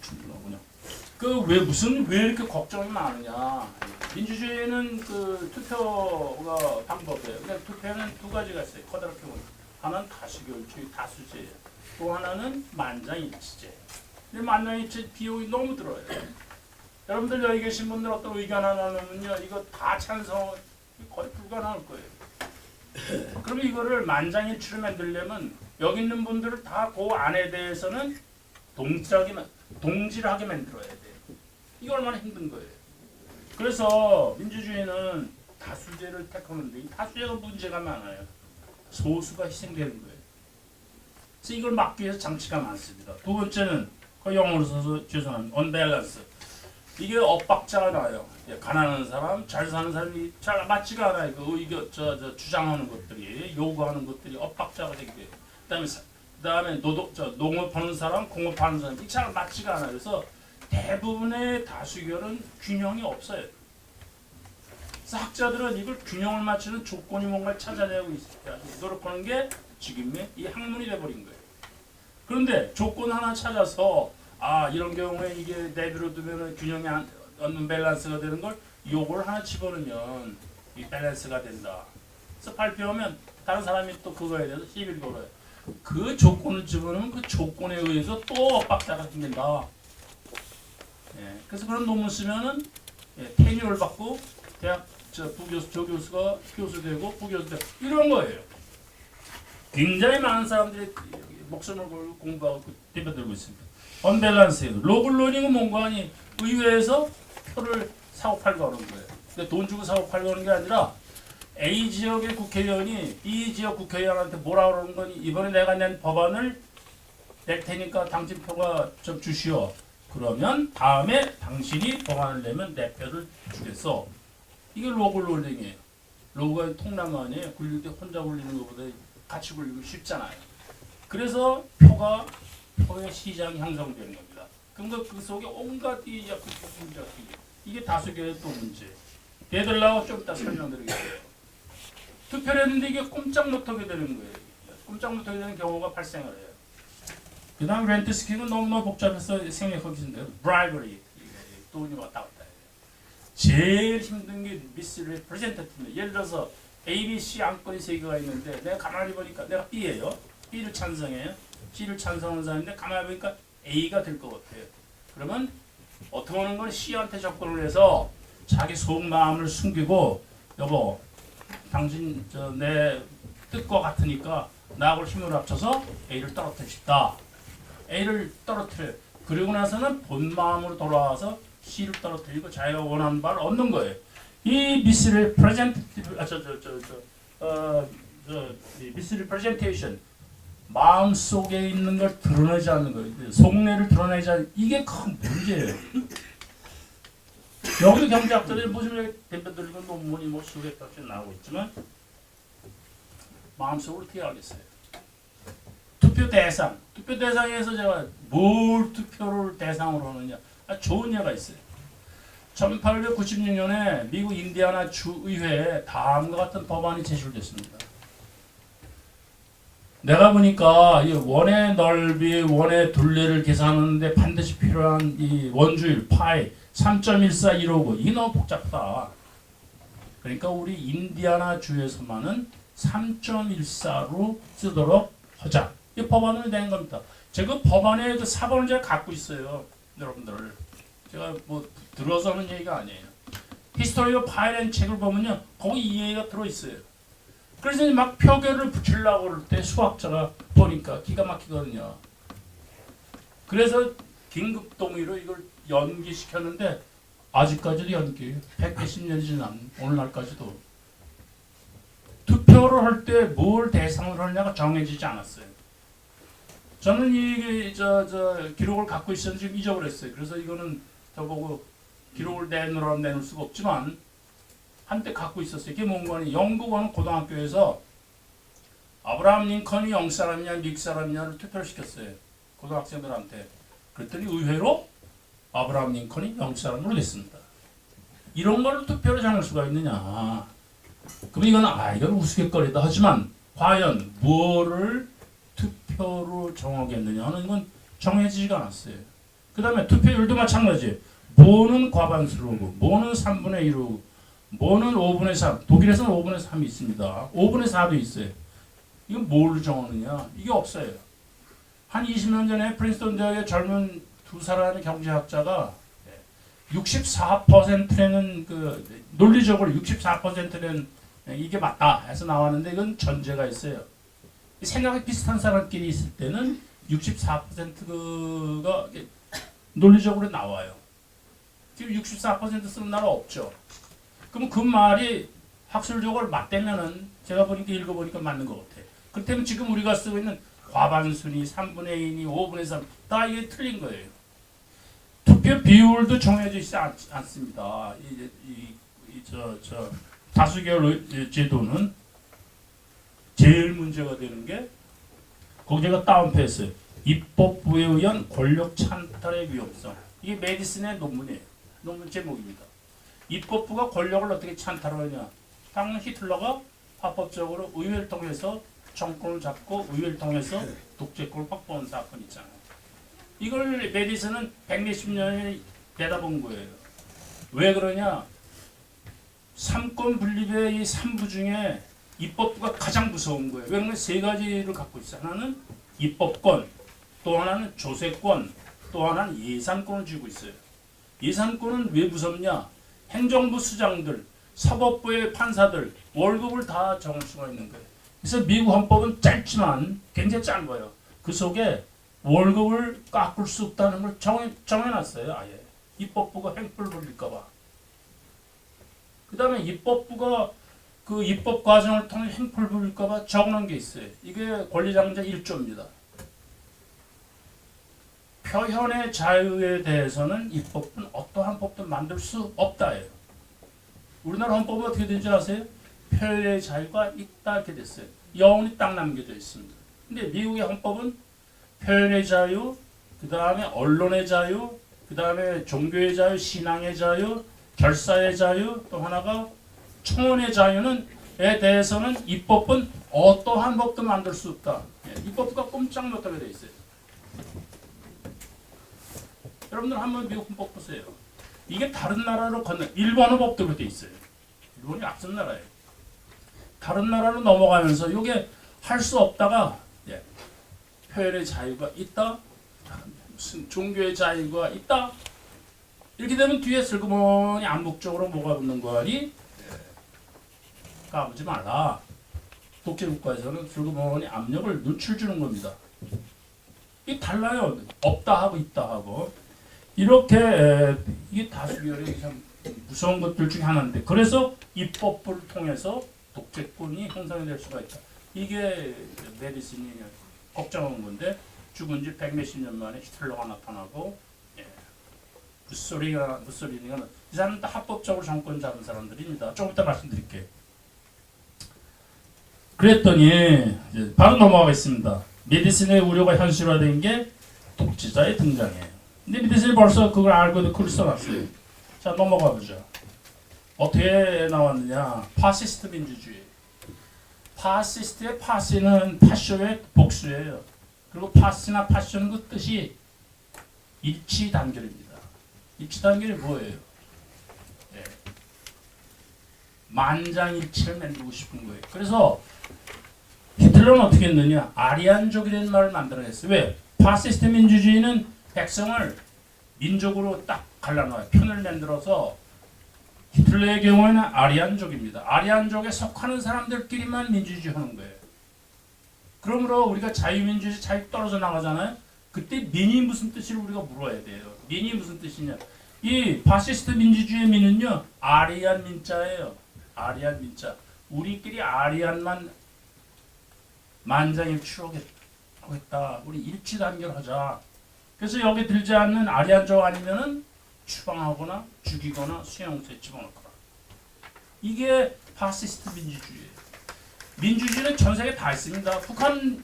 S1: 충분하군요. 왜 이렇게 걱정이 많으냐? 민주주의는 그 투표가 방법이에요. 근데 투표는 두 가지가 있어요. 커다랗게 보면 하나는 다수결주의, 다수제예요. 또 하나는 만장일치제. 근데 만장일치 비용이 너무 들어요. 여러분들 여기 계신 분들 어떤 의견 하나 넣으면요, 이거 다 찬성 거의 불가능할 거예요. 그러면 이거를 만장일치로 만들려면 여기 있는 분들을 다 그 안에 대해서는 동질하게 만들어야 돼요. 이게 얼마나 힘든 거예요. 그래서 민주주의는 다수제를 택하는데 이 다수제가 문제가 많아요. 소수가 희생되는 거예요. 그래서 이걸 막기 위해서 장치가 많습니다. 두 번째는 그 영어로 써서 죄송합니다. unbalance. 이게 엇박자가 나요. 가난한 사람, 잘 사는 사람이 잘 맞지가 않아요. 저 주장하는 것들이, 요구하는 것들이 엇박자가 되게 돼요. 그다음에 농업하는 사람, 공업하는 사람이 잘 맞지가 않아요. 그래서 대부분의 다수결은 균형이 없어요. 그래서 학자들은 이걸 균형을 맞추는 조건이 뭔가를 찾아내고 있어요. 노력하는 게 지금의 이 학문이 돼버린 거예요. 그런데 조건 하나 찾아서 이런 경우에 이게 내비로 두면 균형이 없는 밸런스가 되는 걸 요걸 하나 집어넣으면 이 밸런스가 된다. 그래서 발표하면 다른 사람이 또 그거에 대해서 시비를 걸어요. 그 조건을 집어넣으면 그 조건에 의해서 또 엇박자가 생긴다. 그래서 그런 논문 쓰면은 테뉴얼 받고 대학 부교수, 조교수가 교수 되고 부교수 되고 이런 거예요. 굉장히 많은 사람들이 목숨을 걸고 공부하고 뛰어들고 있습니다. 언밸런스에도 로글로닝은 뭔가 하니 의회에서 표를 사고 팔고 하는 거예요. 근데 돈 주고 사고 팔고 하는 게 아니라 A 지역의 국회의원이 B 지역 국회의원한테 뭐라 그러는 거니 이번에 내가 낸 법안을 낼 테니까 당신 표가 좀 주시오. 그러면 다음에 당신이 법안을 내면 내 표를 주겠어. 이게 로글로닝이에요. 로그가 통나무 아니에요. 굴릴 때 혼자 굴리는 것보다 같이 굴리면 쉽잖아요. 그래서 표의 시장이 형성되는 겁니다. 그러니까 그 속에 온갖 문제가 이게 다수결의 또 문제. 얘들라고 좀 이따 설명드리겠어요. 투표를 했는데 이게 꼼짝 못하게 되는 거예요. 꼼짝 못하게 되는 경우가 발생을 해요. 그 다음 렌트 스킹은 너무나 복잡해서 생략하기 힘든데요. bribery, 돈이 왔다 갔다 해요. 제일 힘든 게 misrepresentative. 예를 들어서 A, B, C 안건이 3개가 있는데 내가 가만히 보니까 내가 B예요. B를 찬성해요. C를 찬성하는 사람인데 가만히 보니까 A가 될 것 같아요. 그러면 어떻게 하는 건 C한테 접근을 해서 자기 속마음을 숨기고 여보 당신 내 뜻과 같으니까 나하고 힘을 합쳐서 A를 떨어뜨리고 싶다. A를 떨어뜨려요. 그리고 나서는 본마음으로 돌아와서 C를 떨어뜨리고 자기가 원하는 바를 얻는 거예요. 이 misrepresentation 마음 속에 있는 걸 드러내지 않는 거예요. 속내를 드러내지 않는 이게 큰 문제예요. 여기 경제학자들이 무슨 대표들과 논문이 뭐 수백 가지 나오고 있지만 마음속으로 어떻게 알겠어요? 투표 대상에서 제가 뭘 투표를 대상으로 하느냐 좋은 예가 있어요. 1896년에 미국 인디아나 주의회에 다음과 같은 법안이 제출됐습니다. 내가 보니까 이 원의 넓이, 원의 둘레를 계산하는데 반드시 필요한 이 원주율 파이 3.14159 이게 너무 복잡하다. 그러니까 우리 인디아나 주에서만은 3.14로 쓰도록 하자. 이 법안을 낸 겁니다. 제가 법안의 그 사본을 제가 갖고 있어요. 여러분들. 제가 뭐 들어서 하는 얘기가 아니에요. 히스토리 오브 파이라는 책을 보면요. 거기 이 얘기가 들어있어요. 그래서 막 표결을 붙이려고 할 때 수학자가 보니까 기가 막히거든요. 그래서 긴급 동의로 이걸 연기시켰는데 아직까지도 연기해요. 110년이 지난 오늘날까지도. 투표를 할 때 뭘 대상으로 하느냐가 정해지지 않았어요. 저는 이 기록을 갖고 있었는데 지금 잊어버렸어요. 그래서 이거는 저보고 기록을 내놓을 수가 없지만 한때 갖고 있었어요. 이게 뭔가 영국 어느 고등학교에서 아브라함 링컨이 영국 사람이냐 미국 사람이냐를 투표를 시켰어요. 고등학생들한테. 그랬더니 의외로 아브라함 링컨이 영국 사람으로 됐습니다. 이런 걸로 투표를 정할 수가 있느냐. 그럼 이건 우스갯거리다 하지만 과연 무엇을 투표로 정하겠느냐 하는 건 정해지지가 않았어요. 그 다음에 투표율도 마찬가지. 뭐는 과반수로고 뭐는 3분의 1이고 뭐는 5분의 3. 독일에서는 5분의 3이 있습니다. 5분의 4도 있어요. 이건 뭘 정하느냐. 이게 없어요. 한 20년 전에 프린스턴 대학의 젊은 두 사람의 경제학자가 64%는 논리적으로 64%는 이게 맞다 해서 나왔는데 이건 전제가 있어요. 생각이 비슷한 사람끼리 있을 때는 64%가 논리적으로 나와요. 지금 64% 쓰는 나라 없죠. 그럼 그 말이 학술적으로 맞다면은 제가 읽어보니까 맞는 것 같아요. 그렇다면 지금 우리가 쓰고 있는 과반순위, 3분의 2니 5분의 3, 다 이게 틀린 거예요. 투표 비율도 정해져 있지 않습니다. 다수결 제도는 제일 문제가 되는 게 거기 제가 다운표했어요. 입법부에 의한 권력 찬탈의 위험성. 이게 메디슨의 논문이에요. 논문 제목입니다. 입법부가 권력을 어떻게 찬탈하느냐. 당연 히틀러가 합법적으로 의회를 통해서 정권을 잡고 의회를 통해서 독재권을 확보한 사건 있잖아요. 이걸 메디슨은 120 년에 내다본 거예요. 왜 그러냐? 삼권 분립의 이 3부 중에 입법부가 가장 무서운 거예요. 왜냐하면 세 가지를 갖고 있어요. 하나는 입법권, 또 하나는 조세권, 또 하나는 예산권을 쥐고 있어요. 예산권은 왜 무섭냐? 행정부 수장들, 사법부의 판사들 월급을 다 정할 수가 있는 거예요. 그래서 미국 헌법은 짧지만 굉장히 짧아요. 그 속에 월급을 깎을 수 없다는 걸 정해놨어요. 아예 입법부가 횡포를 벌릴까 봐. 그 다음에 입법부가 그 입법 과정을 통해 횡포를 벌릴까 봐 적어놓은 게 있어요. 이게 권리장자 1조입니다. 표현의 자유에 대해서는 입법부는 어떠한 법도 만들 수 없다예요. 우리나라 헌법은 어떻게 된지 아세요? 표현의 자유가 있다 이렇게 됐어요. 영원히 딱 남겨져 있습니다. 근데 미국의 헌법은 표현의 자유, 그 다음에 언론의 자유, 그 다음에 종교의 자유, 신앙의 자유, 결사의 자유, 또 하나가 청원의 자유에 대해서는 입법은 어떠한 법도 만들 수 없다. 입법부가 꼼짝 못하게 돼 있어요. 여러분들 한번 미국 헌법 보세요. 이게 다른 나라로 일본의 법도 그렇게 돼 있어요. 일본이 앞선 나라예요. 다른 나라로 넘어가면서 이게 할 수 없다가 표현의 자유가 있다, 무슨 종교의 자유가 있다. 이렇게 되면 뒤에 슬그머니 암묵적으로 뭐가 붙는 거니? 까부지 말라. 독재국가에서는 슬그머니 압력을 눈출 주는 겁니다. 이게 달라요. 없다 하고 있다 하고. 이렇게 이게 다수결이 참 무서운 것들 중에 하나인데, 그래서 입법부를 통해서 독재권이 형성이 될 수가 있다. 이게 메디슨이 걱정한 건데, 죽은 지 100몇십 년 만에 히틀러가 나타나고, 무소리니가 이 사람은 다 합법적으로 정권 잡은 사람들입니다. 조금 이따 말씀드릴게요. 그랬더니 이제 바로 넘어가겠습니다. 메디슨의 우려가 현실화된 게 독재자의 등장이에요. 근데 메디슨이 벌써 그걸 알고도 글을 써놨어요. 자, 넘어가 보죠. 어떻게 나왔느냐? 파시스트 민주주의. 파시스트의 파시는 파쇼의 복수예요. 그리고 파시나 파쇼는 그 뜻이 일치 단결입니다. 일치 단결이 뭐예요? 만장일치를 만들고 싶은 거예요. 그래서 히틀러는 어떻게 했느냐? 아리안족이라는 말을 만들어냈어요. 왜? 파시스트 민주주의는 백성을 민족으로 딱 갈라놔요. 편을 만들어서 히틀러의 경우에는 아리안족입니다. 아리안족에 속하는 사람들끼리만 민주주의 하는 거예요. 그러므로 우리가 자유민주주의 자유 떨어져 나가잖아요. 그때 민이 무슨 뜻을 우리가 물어야 돼요. 민이 무슨 뜻이냐? 이 파시스트 민주주의의 민은요, 아리안 민자예요. 아리안 민자. 우리끼리 아리안만 만장일치로 하겠다. 우리 일치 단결하자. 그래서 여기 들지 않는 아리안족 아니면은 추방하거나 죽이거나 수용소에 집어넣을 거라. 이게 파시스트 민주주의예요. 민주주의는 전 세계 다 있습니다. 북한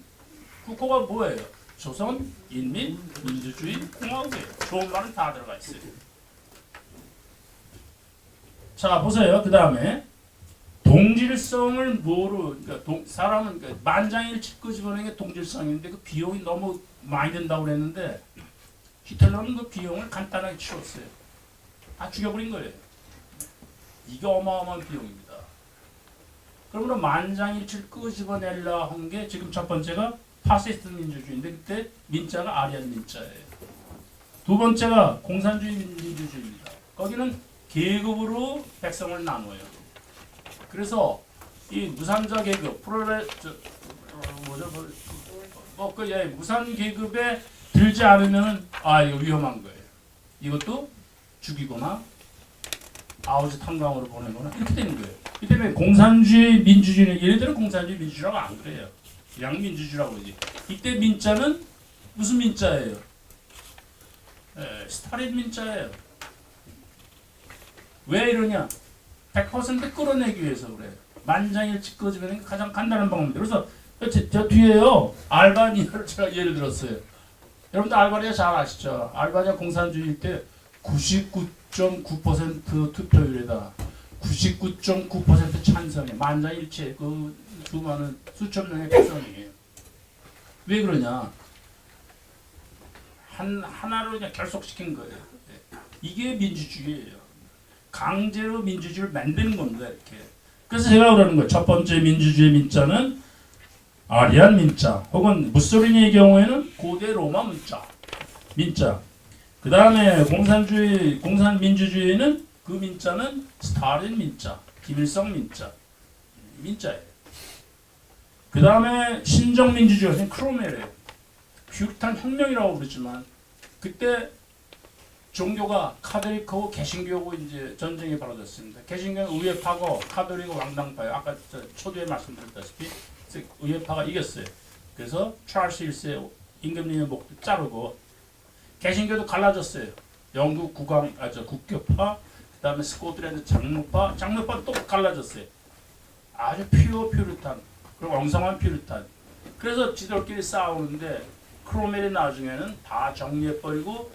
S1: 국호가 뭐예요? 조선 인민 민주주의 공화국이에요. 좋은 말은 다 들어가 있어요. 자, 보세요. 그 다음에 동질성을 그러니까 사람은 그러니까 만장일치 끄집어내는 게 동질성인데 그 비용이 너무 많이 든다고 그랬는데 히틀러는 그 비용을 간단하게 치웠어요. 다 죽여버린 거예요. 이게 어마어마한 비용입니다. 그러므로 만장일치를 끄집어내려 한 게 지금 첫 번째가 파시스트 민주주의인데 그때 민자가 아리안 민자예요. 두 번째가 공산주의 민주주의입니다. 거기는 계급으로 백성을 나눠요. 그래서 이 무산자 계급, 무산 계급에 들지 않으면 이거 위험한 거예요. 이것도 죽이거나 아우지 탄광으로 보내거나 이렇게 되는 거예요. 이 때문에 공산주의 민주주의는 얘네들은 공산주의 민주주의라고 안 그래요. 양민주주의라고 그러지. 이때 민자는 무슨 민자예요? 스탈린 민자예요. 왜 이러냐? 100% 끌어내기 위해서 그래요. 만장일치 꺼지면 가장 간단한 방법입니다. 그래서 저 뒤에요. 알바니아를 제가 예를 들었어요. 여러분들 알바니아 잘 아시죠? 알바니아 공산주의 때 99.9% 투표율에다 99.9% 찬성에 만장일치 그 수많은 수천 명의 백성이에요. 왜 그러냐? 하나로 그냥 결속시킨 거예요. 이게 민주주의예요. 강제로 민주주의를 만드는 겁니다. 이렇게. 그래서 제가 그러는 거예요. 첫 번째 민주주의 민자는 아리안 민자, 혹은 무솔리니의 경우에는 고대 로마 민자. 그 다음에 공산민주주의는 그 민자는 스탈린 민자, 김일성 민자예요. 그 다음에 신정민주주의는 크로멜이에요. 퓨리탄 혁명이라고 부르지만 그때 종교가 카톨릭하고 개신교하고 이제 전쟁이 벌어졌습니다. 개신교는 우회파고 카톨릭은 왕당파예요. 아까 초두에 말씀드렸다시피 우회파가 이겼어요. 그래서 찰스 1세 임금님의 목도 자르고 개신교도 갈라졌어요. 영국 국교파, 그다음에 스코틀랜드 장로파 또 갈라졌어요. 아주 퓨리탄 그리고 엉성한 퓨리탄. 그래서 지들끼리 싸우는데 크로멜이 나중에는 다 정리해버리고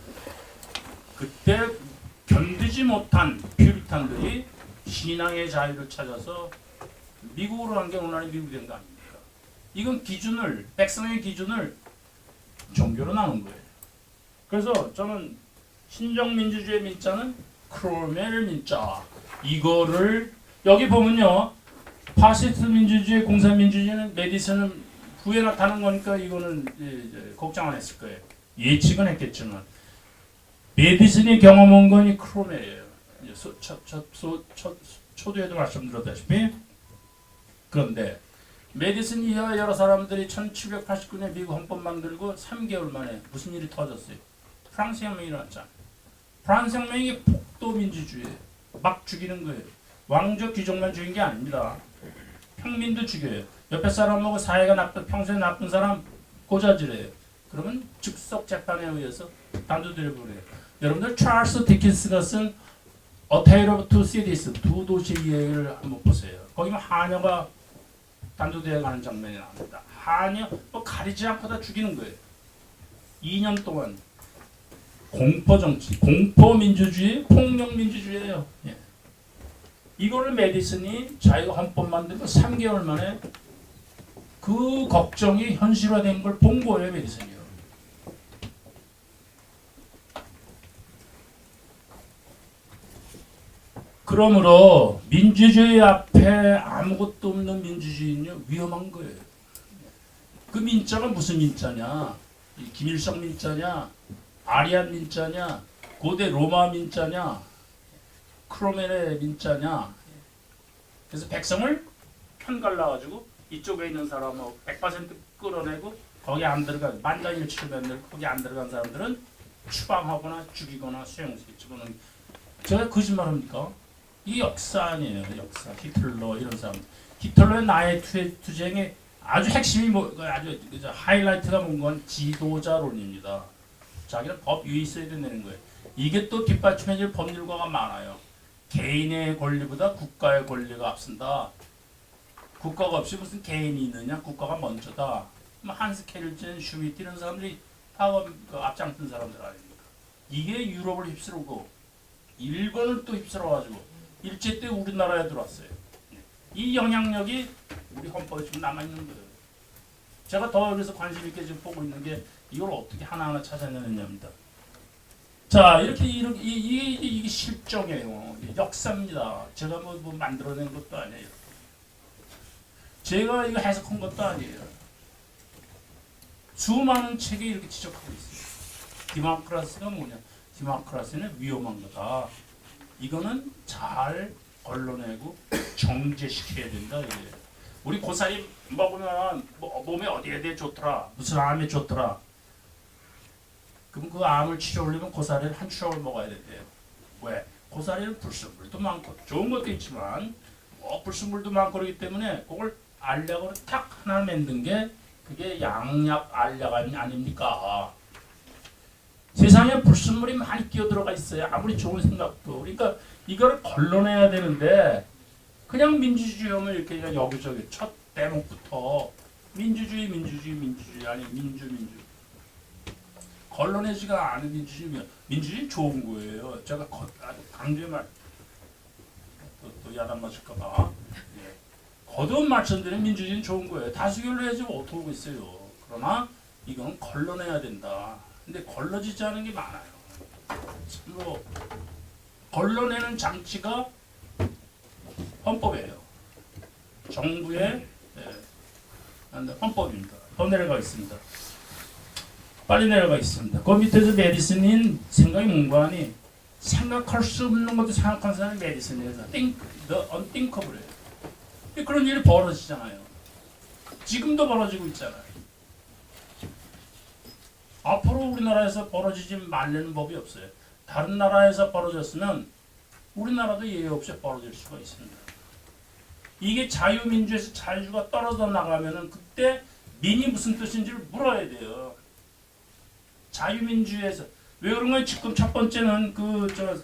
S1: 그때 견디지 못한 퓨리탄들이 신앙의 자유를 찾아서 미국으로 간 게 오늘날의 미국이 된 거 아닙니까? 이건 백성의 기준을 종교로 나눈 거예요. 그래서 저는 신정민주주의 민자는 크로멜 민자. 이거를 여기 보면요. 파시스트 민주주의, 공산민주주의는 메디슨은 후에 나타난 거니까 이거는 이제 걱정 안 했을 거예요. 예측은 했겠지만 메디슨이 경험한 건 이 크로멜이에요. 초두에도 말씀드렸다시피. 그런데 메디슨 이하 여러 사람들이 1789년에 미국 헌법 만들고 3개월 만에 무슨 일이 터졌어요? 프랑스 혁명이 일어났잖아요. 프랑스 혁명이 폭도 민주주의예요. 막 죽이는 거예요. 왕족 귀족만 죽인 게 아닙니다. 평민도 죽여요. 옆에 사람하고 사이가 평소에 나쁜 사람 고자질해요. 그러면 즉석 재판에 의해서 단두드려버려요. 여러분들 찰스 디킨스가 쓴 A Tale of Two Cities, 두 도시의 이야기를 한번 보세요. 거기 하녀가 단두대에 가는 장면이 나옵니다. 하녀 가리지 않고 다 죽이는 거예요. 2년 동안 공포 정치, 공포 민주주의, 폭력 민주주의예요. 예. 이거를 메디슨이 자기가 헌법 만들고 3개월 만에 그 걱정이 현실화된 걸 본 거예요, 메디슨이요. 그러므로 민주주의 앞에 아무것도 없는 민주주의는 위험한 거예요. 그 민자가 무슨 민자냐? 김일성 민자냐? 아리안 민자냐? 고대 로마 민자냐? 크로멜의 민자냐? 그래서 백성을 편갈라가지고 이쪽에 있는 사람은 100% 끌어내고 거기 안 들어간 만장일치를 만들고 거기 안 들어간 사람들은 추방하거나 죽이거나 수용소에 집어넣는. 제가 거짓말합니까? 이 역사 아니에요. 역사. 히틀러 이런 사람. 히틀러의 나의 투쟁의 아주 핵심이 아주 하이라이트가 뭔 건 지도자론입니다. 자기는 법 위에 있어야 된다는 거예요. 이게 또 뒷받침해질 법률가가 많아요. 개인의 권리보다 국가의 권리가 앞선다. 국가가 없이 무슨 개인이 있느냐? 국가가 먼저다. 한스 케를젠, 슈미트 이런 사람들이 다 앞장선 사람들 아닙니까? 이게 유럽을 휩쓸고 일본을 또 휩쓸어가지고 일제 때 우리나라에 들어왔어요. 이 영향력이 우리 헌법에 지금 남아있는 거예요. 제가 더 여기서 관심 있게 지금 보고 있는 게 이걸 어떻게 하나하나 찾아내느냐입니다. 자, 이게 실정이에요. 역사입니다. 제가 뭐 만들어낸 것도 아니에요. 제가 이거 해석한 것도 아니에요. 수많은 책이 이렇게 지적하고 있어요. 디모크라시가 뭐냐? 디모크라시는 위험한 거다. 이거는 잘 걸러내고 정제시켜야 된다. 이거예요. 우리 고사리 먹으면 몸에 어디에 대해 좋더라. 무슨 암에 좋더라. 그럼 그 암을 치료하려면 고사리를 한 추억을 먹어야 된대요. 왜? 고사리는 불순물도 많고 좋은 것도 있지만 불순물도 많고 그렇기 때문에 그걸 알약으로 탁 하나 만든 게 그게 양약 알약 아닙니까? 세상에 불순물이 많이 끼어들어가 있어요. 아무리 좋은 생각도. 그러니까 이걸 걸러내야 되는데 그냥 민주주의 하면 이렇게 그냥 여기저기 첫 대목부터 민주주의 아니 민주 걸러내지가 않은 민주주의 좋은 거예요. 제가 강조해 또 야단 맞을까봐 거듭 말씀드린 민주주의는 좋은 거예요. 다수결로 해야지 어떻게 하고 있어요. 그러나 이건 걸러내야 된다. 근데 걸러지지 않은 게 많아요. 참으로 걸러내는 장치가 헌법이에요. 정부의 헌법입니다. 더 내려가겠습니다. 빨리 내려가겠습니다. 그 밑에서 메디슨인 생각이 뭔가하니 생각할 수 없는 것도 생각하는 사람이 메디슨이에요. The unthinkable예요. 그런 일이 벌어지잖아요. 지금도 벌어지고 있잖아요. 앞으로 우리나라에서 벌어지지 말라는 법이 없어요. 다른 나라에서 벌어졌으면 우리나라도 예외 없이 벌어질 수가 있습니다. 이게 자유민주에서 자유가 떨어져 나가면은 그때 민이 무슨 뜻인지를 물어야 돼요. 자유민주에서 왜 그런 거예요? 지금 첫 번째는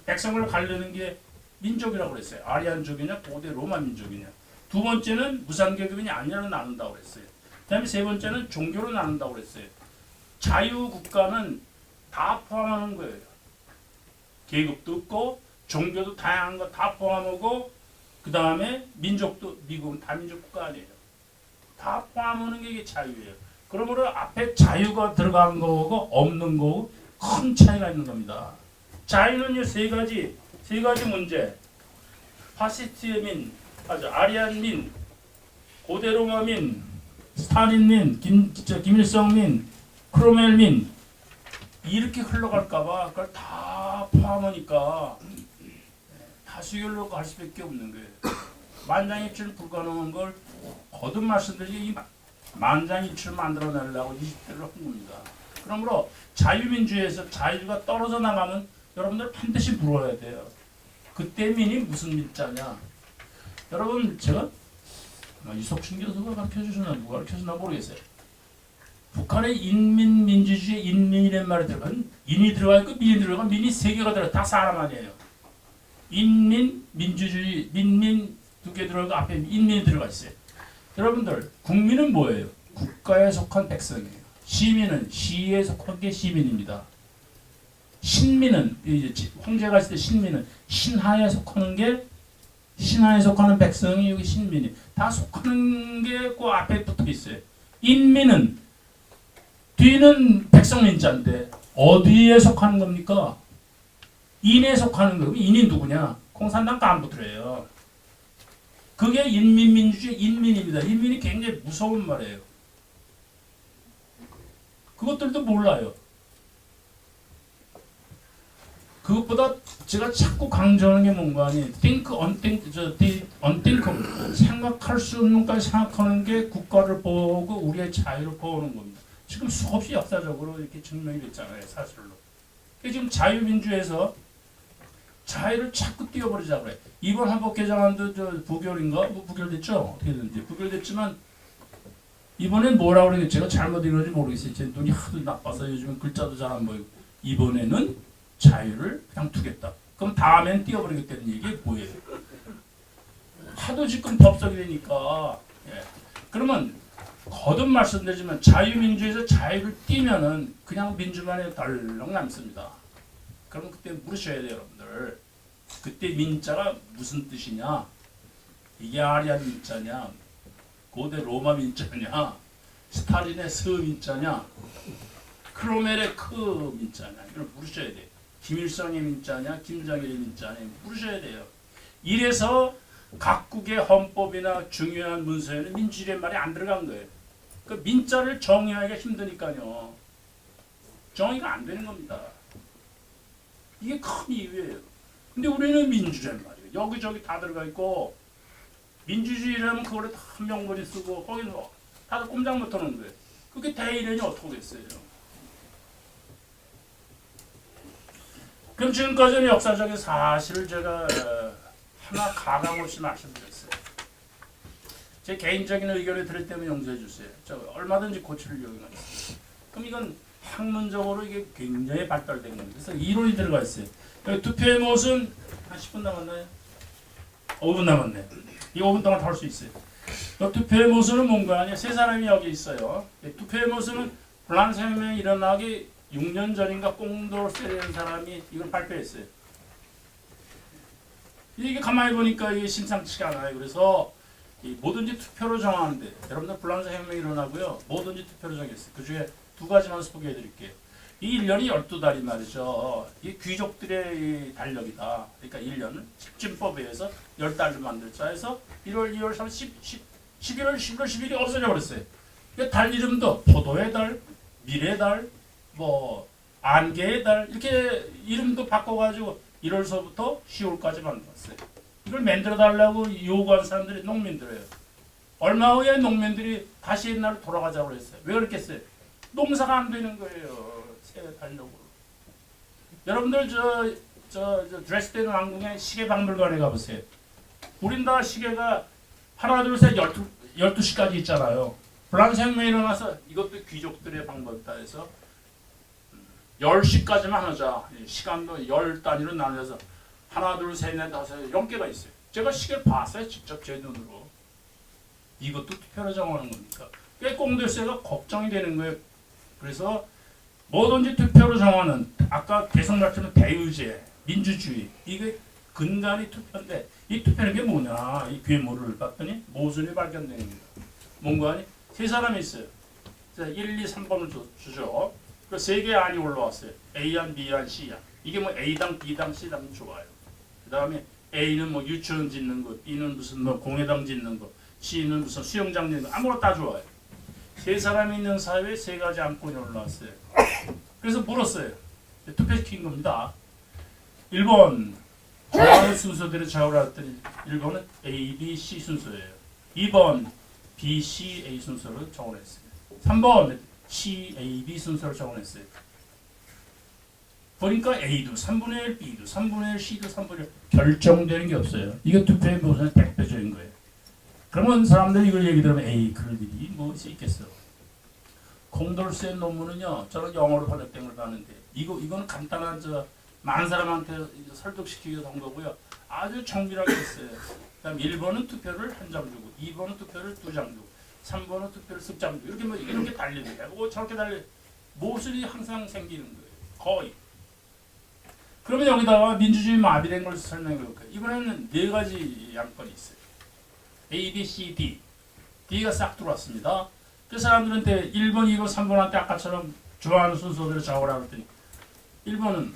S1: 백성을 가르는 게 민족이라고 그랬어요. 아리안족이냐 고대 로마 민족이냐. 두 번째는 무상계급이냐 아니냐로 나눈다고 그랬어요. 그다음에 세 번째는 종교로 나눈다고 그랬어요. 자유국가는 다 포함하는 거예요. 계급도 없고 종교도 다양한 거 다 포함하고 그 다음에 민족도 미국은 다민족 국가 아니에요. 다 포함하는 게 이게 자유예요. 그러므로 앞에 자유가 들어간 거고 없는 거고 큰 차이가 있는 겁니다. 자유는 세 가지 문제. 파시스트의 민, 아리안 민, 고대 로마 민, 스탈린 민, 김일성 민, 크로멜 민 이렇게 흘러갈까봐 그걸 다 포함하니까 다수결로 갈 수밖에 없는 거예요. 만장일치는 불가능한 걸 거듭 말씀드리지 이 만장일치를 만들어내려고 20대를 한 겁니다. 그러므로 자유민주에서 자유가 떨어져 나가면 여러분들 반드시 물어야 돼요. 그때 민이 무슨 민자냐? 여러분 제가 이석춘 교수가 가르쳐주시나 누가 가르쳐주나 모르겠어요. 북한의 인민민주주의 인민이란 말이 들어가면 인이 들어가 있고 민이 들어가 민이 세 개가 들어가 다 사람 아니에요. 인민, 민주주의, 민민 두 개 들어가고 앞에 인민이 들어가 있어요. 여러분들 국민은 뭐예요? 국가에 속한 백성이에요. 시민은 시에 속한 게 시민입니다. 신민은 이제 황제가 있을 때 신민은 신하에 속하는 게 신하에 속하는 백성이 여기 신민이 다 속하는 게 그 앞에 붙어 있어요. 인민은 뒤는 백성민자인데 어디에 속하는 겁니까? 인에 속하는 거예요. 인이 누구냐? 공산당 간부들이에요. 그게 인민민주주의 인민입니다. 인민이 굉장히 무서운 말이에요. 그것들도 몰라요. 그것보다 제가 자꾸 강조하는 게 뭔가 하니 unthinkable 생각할 수 없는 것까지 생각하는 게 국가를 보고 우리의 자유를 보는 겁니다. 지금 수없이 역사적으로 이렇게 증명이 됐잖아요. 사실로. 지금 자유민주에서 자유를 자꾸 띄워버리자고 그래. 이번 헌법 개정안도 부결인가? 부결됐죠? 어떻게 됐는지. 부결됐지만 이번엔 뭐라고 그러겠지? 제가 잘못 읽었는지 모르겠어요. 제 눈이 하도 나빠서 요즘은 글자도 잘 안 보이고. 이번에는 자유를 그냥 두겠다. 그럼 다음엔 띄워버리겠다는 얘기 뭐예요? 하도 지금 법석이 되니까. 예. 그러면 거듭 말씀드리지만 자유민주에서 자유를 띄면은 그냥 민주만에 덜렁 남습니다. 그럼 그때 물으셔야 돼요, 여러분들. 그때 민자가 무슨 뜻이냐? 이게 아리안 민자냐? 고대 로마 민자냐? 스탈린의 스 민자냐? 크로멜의 크 민자냐? 이걸 물으셔야 돼요. 김일성의 민자냐? 김정일의 민자냐? 물으셔야 돼요. 이래서 각국의 헌법이나 중요한 문서에는 민주주의란 말이 안 들어간 거예요. 그 민자를 정의하기가 힘드니까요. 정의가 안 되는 겁니다. 이게 큰 이유예요. 근데 우리는 민주주의란 말이에요. 여기저기 다 들어가 있고 민주주의라면 그거를 다 명분이 쓰고 거기서 다들 꼼짝 못하는 거예요. 그게 대의련이 어떻게 됐어요? 그럼 지금까지는 역사적인 사실을 제가 하나 가감 없이 말씀드렸어요. 제 개인적인 의견을 들을 때면 용서해 주세요. 저 얼마든지 고칠 여유가 있어요. 그럼 이건 학문적으로 이게 굉장히 발달된 겁니다. 그래서 이론이 들어가 있어요. 여기 투표의 모습은 한 10분 남았나요? 5분 남았네. 이 5분 동안 다 할 수 있어요. 투표의 모습은 뭔가 아니야? 세 사람이 여기 있어요. 투표의 모습은 프랑스 혁명이 일어나기 6년 전인가 꽁돌세라는 사람이 이걸 발표했어요. 이게 가만히 보니까 이게 심상치가 않아요. 그래서 뭐든지 투표로 정하는데 여러분들 프랑스 혁명이 일어나고요. 뭐든지 투표로 정했어요. 그 중에 두 가지만 소개해 드릴게요. 이 1년이 12달이 말이죠. 이 귀족들의 이 달력이다. 그러니까 1년은 집진법에 의해서 10달로 만들자 해서 1월, 2월, 3월, 11월, 11월, 12일이 없어져 버렸어요. 달 이름도 포도의 달, 밀의 달, 뭐 안개의 달 이렇게 이름도 바꿔가지고 1월서부터 10월까지 만들었어요. 이걸 만들어 달라고 요구한 사람들이 농민들이에요. 얼마 후에 농민들이 다시 옛날로 돌아가자고 그랬어요. 왜 그랬겠어요? 농사가 안 되는 거예요. 새 달력으로. 여러분들 저 드레스덴 왕궁의 시계 박물관에 가보세요. 우린 다 시계가 하나 둘 셋 12시까지 있잖아요. 프랑스 혁명이 일어나서 이것도 귀족들의 방법이다 해서 10시까지만 하자. 시간도 10단위로 나눠서 하나 둘 셋 넷 다섯 10개가 있어요. 제가 시계를 봤어요. 직접 제 눈으로. 이것도 투표로 정하는 겁니까? 꽤 꽁들세가 걱정이 되는 거예요. 그래서 뭐든지 투표로 정하는 아까 계속 말씀드린 대의제, 민주주의 이게 근간이 투표인데 이 투표는 게 뭐냐? 이 괴물을 봤더니 모순이 발견되는 겁니다. 뭔가 아니? 세 사람이 있어요. 자, 1, 2, 3번을 주죠. 그 세 개 안이 올라왔어요. A안, B안, C안. 이게 뭐 A당, B당, C당 좋아요. 그 다음에 A는 뭐 유치원 짓는 것, B는 무슨 뭐 공회당 짓는 것, C는 무슨 수영장 짓는 것, 아무거나 다 좋아요. 세 사람이 있는 사회에 세 가지 안건이 올라왔어요. 그래서 물었어요. 투표시킨 겁니다. 1번 좋아하는 순서대로 적으라 했더니 1번은 A, B, C 순서예요. 2번 B, C, A 순서로 적어냈어요. 3번 C, A, B 순서로 적어냈어요. 보니까 A도 3분의 1, B도 3분의 1, C도 3분의 1 결정되는 게 없어요. 이게 투표의 모순의 대표적인 거예요. 그러면 사람들이 이걸 얘기 들으면 에이 그럴 일이 무엇이 있겠어. 콩돌스의 논문은요. 저는 영어로 번역된 걸 봤는데 이거는 간단한 많은 사람한테 설득시키기도 한 거고요. 아주 정밀하게 했어요. 그다음 1번은 투표를 한 장 주고 2번은 투표를 2장 주고 3번은 투표를 10장 주고 이렇게 뭐 이렇게 달리고 저렇게 모순이 항상 생기는 거예요. 거의. 그러면 여기다가 민주주의 마비된 걸 설명해 볼까요? 이번에는 네 가지 양건이 있어요. A, B, C, D. D가 싹 들어왔습니다. 그 사람들한테 1번, 2번, 3번한테 아까처럼 좋아하는 순서대로 적으라 그랬더니 1번은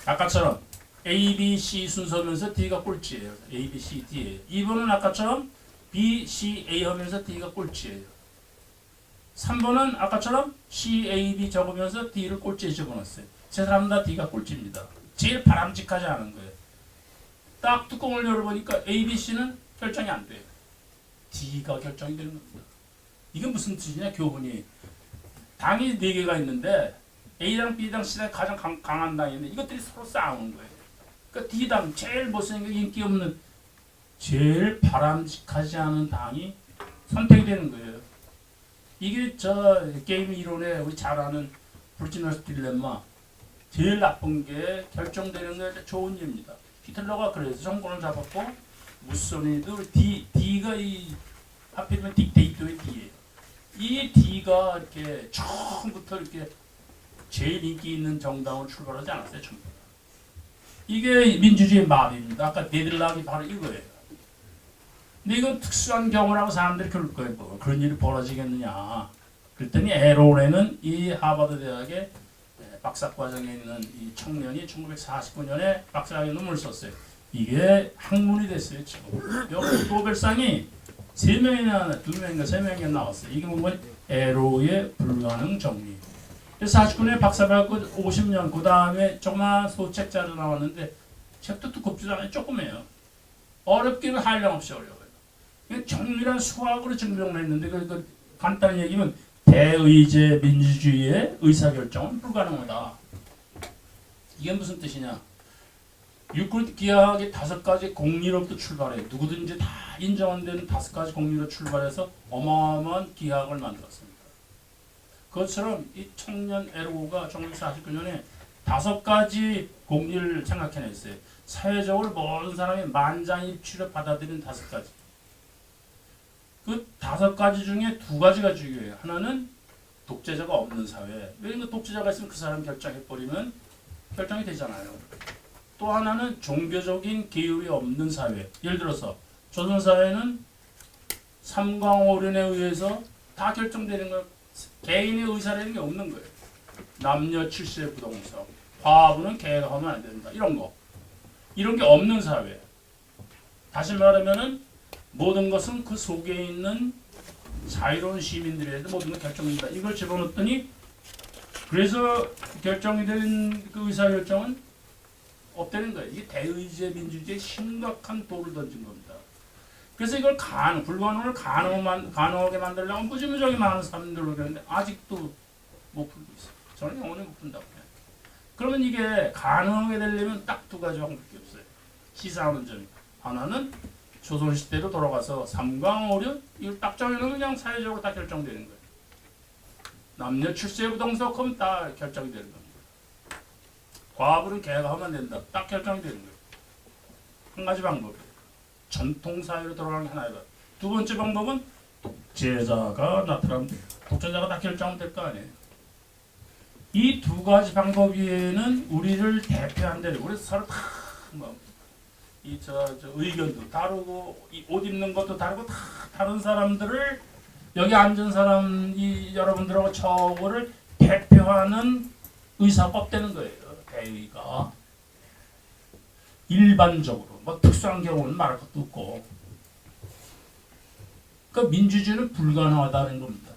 S1: 아까처럼 A, B, C 순서면서 D가 꼴찌예요. A, B, C, D예요. 2번은 아까처럼 B, C, A 하면서 D가 꼴찌예요. 3번은 아까처럼 C, A, B 적으면서 D를 꼴찌에 적어놨어요. 세 사람 다 D가 꼴찌입니다. 제일 바람직하지 않은 거예요. 딱 뚜껑을 열어보니까 A, B, C는 결정이 안 돼요. D가 결정이 되는 겁니다. 이게 무슨 뜻이냐? 교훈이. 당이 4개가 있는데 A당, B당, C당 가장 강한 당이 있는데 이것들이 서로 싸우는 거예요. 그러니까 D당 제일 못생기고 인기 없는 제일 바람직하지 않은 당이 선택이 되는 거예요. 이게 저 게임 이론에 우리 잘 아는 브루치너스 딜레마 제일 나쁜 게 결정되는 게 좋은 일입니다. 히틀러가 그래서 정권을 잡았고 무소리니도 D가 이 하필이면 딕테이터의 D예요. 이 D가 이렇게 처음부터 이렇게 제일 인기 있는 정당으로 출발하지 않았어요. 전부. 이게 민주주의 마비입니다. 아까 네덜란드이 바로 이거예요. 근데 이건 특수한 경우라고 사람들이 그럴 거예요. 뭐 그런 일이 벌어지겠느냐. 그랬더니 에로레는 이 하버드 대학의 박사과정에 있는 이 청년이 1949년에 박사학위 논문을 썼어요. 이게 학문이 됐어요. 지금. 여기 노벨상이 3명이나 2명인가 3명이나 나왔어요. 이게 보면 에로의 불가능 정리. 49년에 박사 받고 50년 그 다음에 조그마한 소책자로 나왔는데 책도 두껍지도 않아요. 조그매요. 어렵기는 한량없이 어려워요. 정밀한 수학으로 증명을 했는데 그 간단히 얘기하면 대의제 민주주의의 의사결정은 불가능하다. 이게 무슨 뜻이냐? 유클리드 기하학의 5가지 공리로부터 출발해 누구든지 다 인정된 5가지 공리로 출발해서 어마어마한 기하학을 만들었습니다. 그것처럼 이 청년 에르고가 1949년에 5가지 공리를 생각해냈어요. 사회적으로 모든 사람이 만장일치로 받아들이는 5가지. 그 5가지 중에 2가지가 중요해요. 하나는 독재자가 없는 사회. 왜냐면 독재자가 있으면 그 사람 결정해버리면 결정이 되잖아요. 또 하나는 종교적인 계율이 없는 사회. 예를 들어서 조선사회는 삼강오륜에 의해서 다 결정되는 거, 개인의 의사라는 게 없는 거예요. 남녀 칠세 부동성, 과부는 계획하면 안 된다. 이런 거. 이런 게 없는 사회. 다시 말하면은 모든 것은 그 속에 있는 자유로운 시민들에 대해서 모든 걸 결정된다. 이걸 집어넣었더니 그래서 결정이 된 그 의사결정은 없다는 거예요. 이게 대의제 민주주의의 심각한 돌을 던진 겁니다. 그래서 이걸 불가능을 가능하게 만들려면 무지무지하게 많은 사람들을 그러는데 아직도 못 풀고 있어요. 저는 영원히 못 푼다고 해요. 그러면 이게 가능하게 되려면 딱 2가지 방법밖에 없어요. 시사하는 점이. 하나는 조선시대로 돌아가서 삼강오륜 이걸 딱 정해놓으면 그냥 사회적으로 다 결정되는 거예요. 남녀 출세 부동석하면 다 결정이 되는 겁니다. 과부는 계획하면 된다. 딱 결정이 되는 거예요. 한 가지 방법이에요. 전통사회로 돌아가는 게 하나이다. 2번째 방법은 독재자가 나타나면 돼요. 독재자가 다 결정하면 될 거 아니에요. 이 2가지 방법 위에는 우리를 대표한다는 우리 서로 다 의견도 다르고 옷 입는 것도 다르고 다 다른 사람들을 여기 앉은 사람 여러분들하고 저거를 대표하는 의사가 되는 거예요. 대의가 일반적으로 뭐 특수한 경우는 말할 것도 없고 그러니까 민주주의는 불가능하다는 겁니다.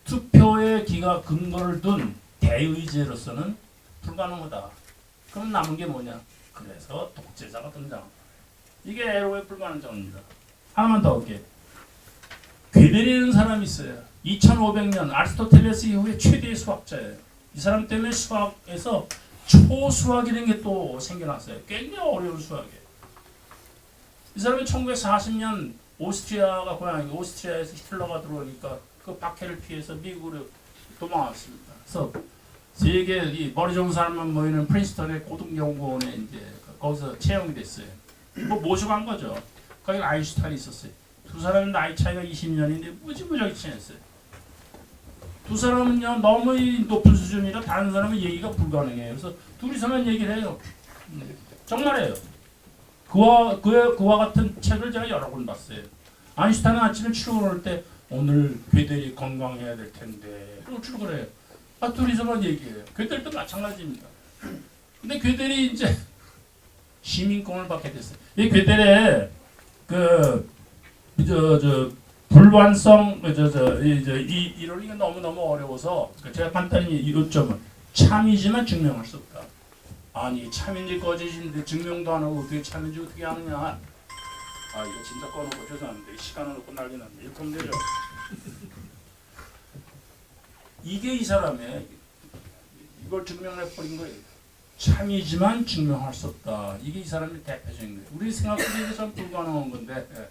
S1: 투표의 근거를 둔 대의제로서는 불가능하다. 그럼 남은 게 뭐냐? 그래서 독재자가 등장한다. 이게 에로의 불가능성입니다. 하나만 더 할게. 괴델이라는 사람이 있어요. 2500년 아리스토텔레스 이후에 최대의 수학자예요. 이 사람 때문에 수학에서 초수학이라는 게 또 생겨났어요. 굉장히 어려운 수학이에요. 이 사람이 1940년 오스트리아가 고향이고 오스트리아에서 히틀러가 들어오니까 그 박해를 피해서 미국으로 도망왔습니다. 그래서 세계 이 머리 좋은 사람만 모이는 프린스턴의 고등연구원에 이제 거기서 채용이 됐어요. 뭐 모시고 간 거죠. 거기 아인슈타인이 있었어요. 2 사람은 나이 차이가 20년인데 무지무지하게 친했어요. 2 사람은요 너무 높은 수준이라 다른 사람은 얘기가 불가능해요. 그래서 둘이서만 얘기를 해요. 정말이에요. 그와 같은 책을 제가 여러 권 봤어요. 아인슈타인은 아침에 출근할 때 오늘 괴델이 건강해야 될 텐데 그리고 출근해요. 둘이서만 얘기해요. 괴델도 마찬가지입니다. 근데 괴델이 이제 시민권을 받게 됐어요. 이 괴델의 불완성 이론이 너무너무 어려워서 저가 간단히 요점은 참이지만 증명할 수 없다. 아니 참인지 거짓인지 증명도 안 하고 어떻게 참인지 어떻게 하느냐. 이거 진짜 꺼놓고 죄송한데 시간을 놓고 난리 났네. 이렇게 하면 되죠. 이게 이 사람의 이걸 증명해버린 거예요. 참이지만 증명할 수 없다. 이게 이 사람의 대표적인 거예요. 우리 생각하기에 참 불가능한 건데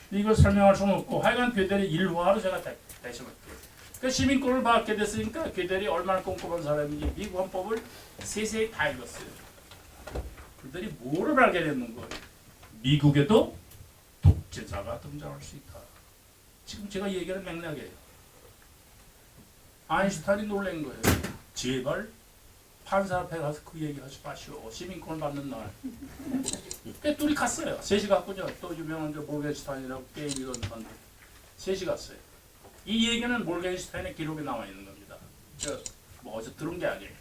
S1: 이걸 설명할 수는 없고 하여간 괴델이 일화로 제가 대신할게요. 그 시민권을 받게 됐으니까 괴델이 얼마나 꼼꼼한 사람인지 미국 헌법을 세세히 다 읽었어요. 그들이 뭐를 알게 됐는 거예요? 미국에도 독재자가 등장할 수 있다. 지금 제가 얘기하는 맥락이에요. 아인슈타인이 놀란 거예요. 제발 판사 앞에 가서 그 얘기 하지 마시오. 시민권을 받는 날. 꽤 둘이 갔어요. 셋이 갔군요. 또 유명한 몰겐슈타인이라고 게임 이런 건데 셋이 갔어요. 이 얘기는 몰겐슈타인의 기록에 나와 있는 겁니다. 뭐 어제 들은 게 아니에요.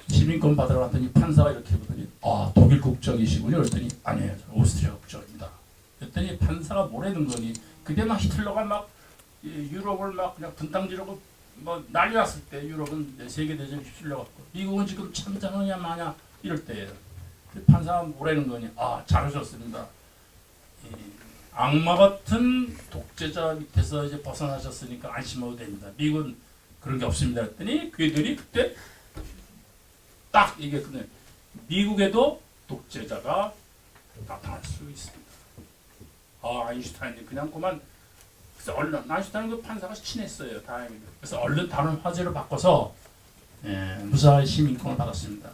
S1: 시민권 받으러 갔더니 판사가 이렇게 보더니 독일 국적이시군요. 그랬더니 아니에요. 오스트리아 국적입니다. 그랬더니 판사가 뭐라는 거니 그때 막 히틀러가 막 유럽을 막 그냥 분탕지르고 뭐 난리 났을 때 유럽은 세계대전에 휩쓸려갔고 미국은 지금 참자느냐 마냐 이럴 때예요. 판사가 뭐라는 거니 잘하셨습니다. 악마 같은 독재자 밑에서 이제 벗어나셨으니까 안심하고 됩니다. 미국은 그런 게 없습니다. 했더니 그들이 그때 딱 이게 근데 미국에도 독재자가 나타날 수 있습니다. 아인슈타인이 그냥 그만 그래서 얼른 아인슈타인 그 판사가 친했어요. 다행히도. 그래서 얼른 다른 화제로 바꿔서 무사히 시민권을 받았습니다.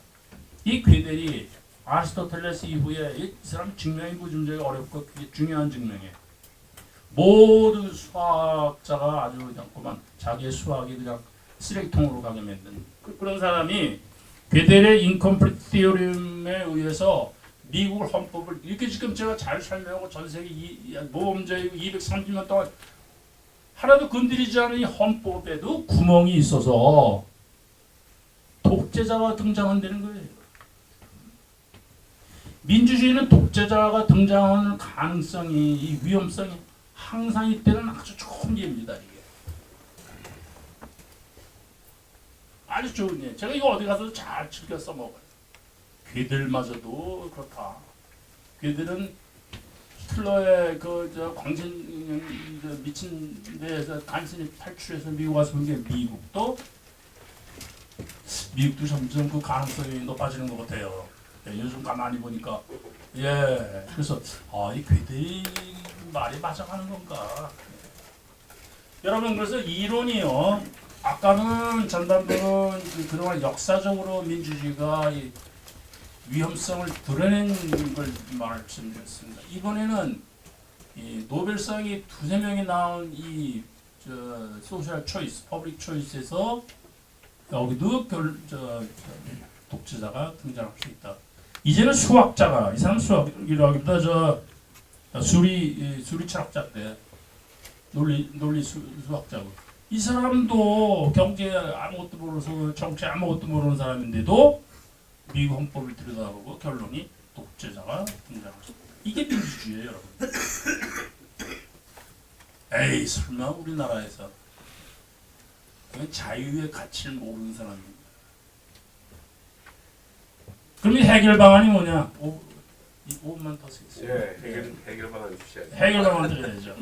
S1: 이 괴델이 아리스토텔레스 이후에 이 사람 증명이 무중력이 어렵고 그게 중요한 증명이에요. 모든 수학자가 아주 그냥 그만 자기의 수학이 그냥 쓰레기통으로 가게 만든 그런 사람이 괴델의 인컴플리트 티오리움에 의해서 미국 헌법을 이렇게 지금 제가 잘 설명하고 전 세계 모범자이고 230년 동안 하나도 건드리지 않은 이 헌법에도 구멍이 있어서 독재자가 등장한다는 거예요. 민주주의는 독재자가 등장하는 가능성이, 이 위험성이 항상 이때는 아주 좋은 예입니다. 이게 아주 좋은 예. 제가 이거 어디 가서도 잘 즐겨 써먹어요. 괴들마저도 그렇다. 괴들은 히틀러의 그 광신 미친 데에서 간신히 탈출해서 미국 와서 본 게 미국도 점점 그 가능성이 높아지는 것 같아요. 요즘 가만히 보니까 그래서 이 괴들이 말이 맞아가는 건가? 여러분 그래서 이론이요. 아까는 전반부는 그동안 역사적으로 민주주의가 이 위험성을 드러낸 걸 말씀드렸습니다. 이번에는 이 노벨상이 두세 명이 나온 이 소셜 초이스, 퍼블릭 초이스에서 여기도 독재자가 등장할 수 있다. 이제는 수학자가 이 사람 수학이라기보다 수리 철학자인데 논리 수학자고 이 사람도 경제 아무것도 모르서 정치 아무것도 모르는 사람인데도 미국 헌법을 들여다보고 결론이 독재자가 등장했습니다. 이게 민주주의예요, 여러분. 에이 설마 우리나라에서 자유의 가치를 모르는 사람입니다. 그럼 이 해결 방안이 뭐냐? 5분만 더 쓰겠어요.
S2: 해결 방안 주셔야죠.
S1: 해결 방안 드려야죠.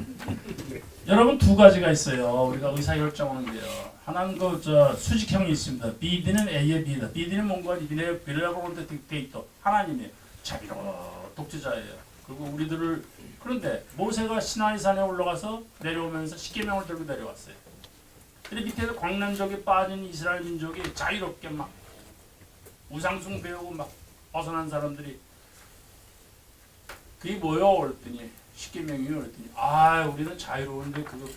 S1: 여러분 두 가지가 있어요. 우리가 의사결정하는 게요. 하나는 수직형이 있습니다. BD는 A의 B다. BD는 뭔가 빌레브론드 딕테이터 하나님이에요. 자비로운 독재자예요. 그리고 우리들을 그런데 모세가 시나이 산에 올라가서 내려오면서 십계명을 들고 내려왔어요. 근데 밑에서 광란족에 빠진 이스라엘 민족이 자유롭게 막 우상숭 배우고 막 벗어난 사람들이 그게 뭐요? 그랬더니 십계명이요. 그랬더니 우리는 자유로운데 그거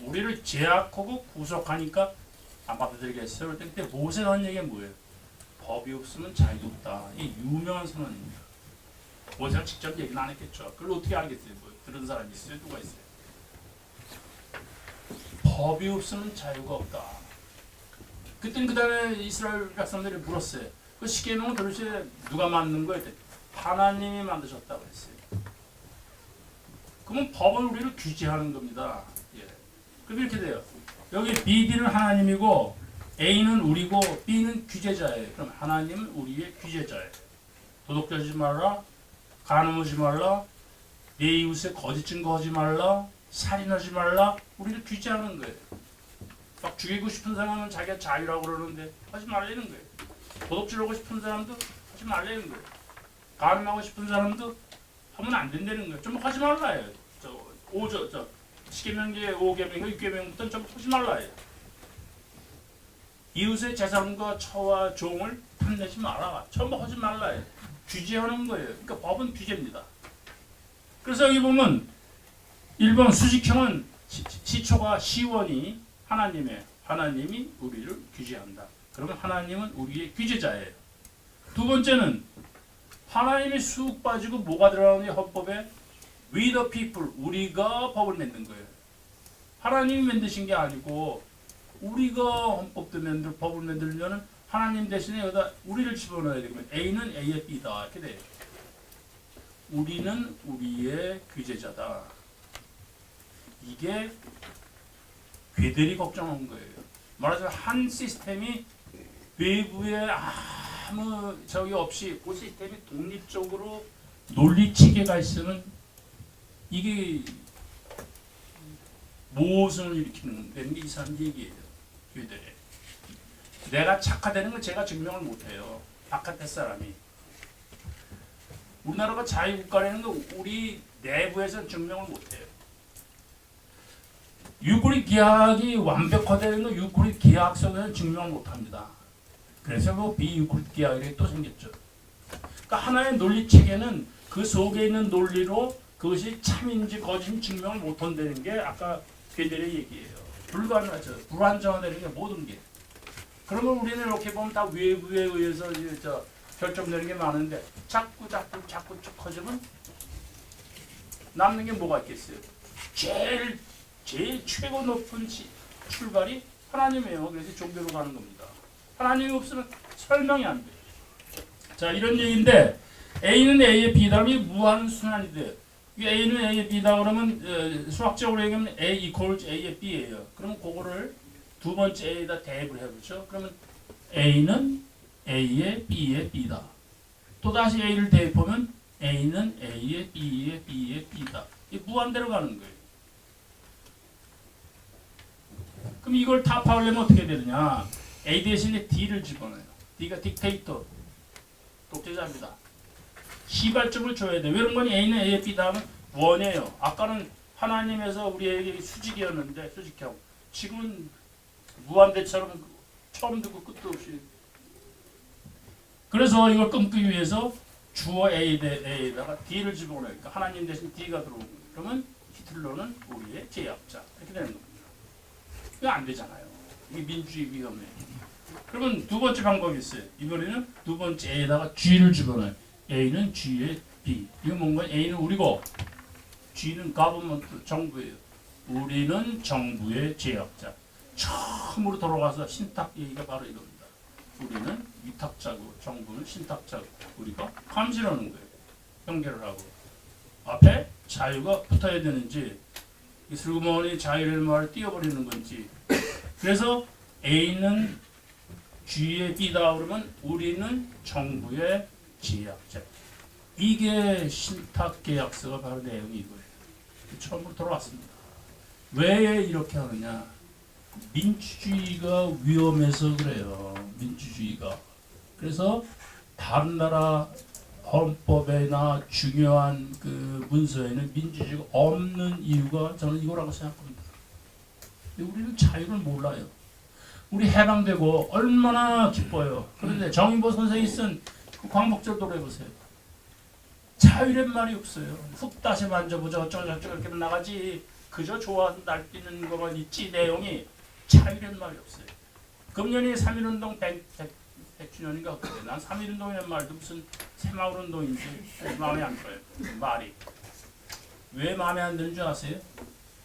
S1: 우리를 제약하고 구속하니까 안 받아들이겠어요. 그랬더니 그때 모세가 한 얘기가 뭐예요? 법이 없으면 자유도 없다. 이 유명한 선언입니다. 모세가 직접 얘기는 안 했겠죠. 그걸 어떻게 알겠어요? 들은 사람이 있어요? 누가 있어요? 법이 없으면 자유가 없다. 그때는 그 다음에 이스라엘 백성들이 물었어요. 그 십계명은 도대체 누가 만든 거예요? 하나님이 만드셨다고 했어요. 그러면 법은 우리를 규제하는 겁니다. 그럼 이렇게 돼요. 여기 BD는 하나님이고 A는 우리고 B는 규제자예요. 그럼 하나님은 우리의 규제자예요. 도둑질하지 말라, 간음하지 말라, 내 이웃에 거짓 증거하지 말라, 살인하지 말라. 우리를 규제하는 거예요. 막 죽이고 싶은 사람은 자기가 자유라고 그러는데 하지 말라는 거예요. 도둑질하고 싶은 사람도 하지 말라는 거예요. 간음하고 싶은 사람도 하면 안 된다는 거예요. 좀 하지 말라예요. 십계명제 5계명, 6계명부터는 좀 하지 말라예요. 이웃의 재산과 처와 종을 탐내지 마라. 전부 하지 말라예요. 규제하는 거예요. 그러니까 법은 규제입니다. 그래서 여기 보면 1번 수직형은 시초가 시원이 하나님이 우리를 규제한다. 그러면 하나님은 우리의 규제자예요. 두 번째는 하나님이 쑥 빠지고 뭐가 들어가는 헌법에 We the people, 우리가 법을 만든 거예요. 하나님이 만드신 게 아니고 우리가 헌법도 법을 만들려면 하나님 대신에 여기다 우리를 집어넣어야 되면 A는 A의 B다 이렇게 돼요. 우리는 우리의 규제자다. 이게 괴들이 걱정한 거예요. 말하자면 한 시스템이 외부에 아무 적이 없이 그 시스템이 독립적으로 논리 체계가 있으면 이게 모순을 일으키는 게 이상한 얘기예요. 교회들이. 내가 착하다는 건 제가 증명을 못해요. 바깥의 사람이. 우리나라가 자유국가라는 거 우리 내부에서는 증명을 못해요. 유클리드 기하학이 완벽화되는 거 유클리드 기하학 속에서는 증명을 못합니다. 그래서 뭐 비유클리드 기하학이 또 생겼죠. 그러니까 하나의 논리 체계는 그 속에 있는 논리로 그것이 참인지 거짓인지 증명을 못한다는 게 아까 괴델의 얘기예요. 불가능하죠. 불안정화되는 게 모든 게. 그러면 우리는 이렇게 보면 다 외부에 의해서 결정되는 게 많은데 자꾸 커지면 남는 게 뭐가 있겠어요? 제일 최고 높은 출발이 하나님이에요. 그래서 종교로 가는 겁니다. 하나님이 없으면 설명이 안 돼요. 자, 이런 얘기인데 A는 A의 B다음이 무한순환이 돼요. A는 A의 B다 그러면 수학적으로 얘기하면 A equals A의 B예요. 그러면 그거를 두 번째 A에다 대입을 해보죠. 그러면 A는 A의 B의 B다. 또다시 A를 대입하면 A는 A의 B의 B다. 이 무한대로 가는 거예요. 그럼 이걸 타파하려면 어떻게 되느냐? A 대신에 D를 집어넣어요. D가 딕테이터, 독재자입니다. 시발점을 줘야 돼. 왜 그런 거니? A는 A의 B 다음은 원이에요. 아까는 하나님에서 우리에게 수직이었는데 수직형. 지금은 무한대처럼 처음 듣고 끝도 없이. 그래서 이걸 끊기 위해서 주어 A에다가 D를 집어넣으니까 하나님 대신 D가 들어오는 거예요. 그러면 히틀러는 우리의 제약자. 이렇게 되는 겁니다. 이거 안 되잖아요. 이게 민주주의 위험해. 그러면 두 번째 방법이 있어요. 이번에는 두 번째 A에다가 G를 집어넣어요. A는 G의 B. 이거 뭔가 A는 우리고 G는 government, 정부예요. 우리는 정부의 제약자. 처음으로 돌아가서 신탁 얘기가 바로 이겁니다. 우리는 위탁자고 정부는 신탁자고 우리가 감시하는 거예요. 연결을 하고 앞에 자유가 붙어야 되는지 이 슬그머니 자유라는 말을 띄워버리는 건지. 그래서 A는 G의 B다 그러면 우리는 정부의 제약자. 이게 신탁계약서가 바로 내용이 이거예요. 처음으로 돌아왔습니다. 왜 이렇게 하느냐? 민주주의가 위험해서 그래요. 민주주의가. 그래서 다른 나라 헌법이나 중요한 그 문서에는 민주주의가 없는 이유가 저는 이거라고 생각합니다. 우리는 자유를 몰라요. 우리 해방되고 얼마나 기뻐요. 그런데 정인보 선생이 쓴 그 광복절 노래보세요. 자유란 말이 없어요. 훅 다시 만져보자 어쩌고저쩌고 이렇게 나가지. 그저 좋아서 날뛰는 것만 있지 내용이 자유란 말이 없어요. 금년이 3.1운동 100주년인가 그래. 난 3.1운동이라는 말도 무슨 새마을운동인지 마음에 안 들어요. 말이. 왜 마음에 안 드는 줄 아세요?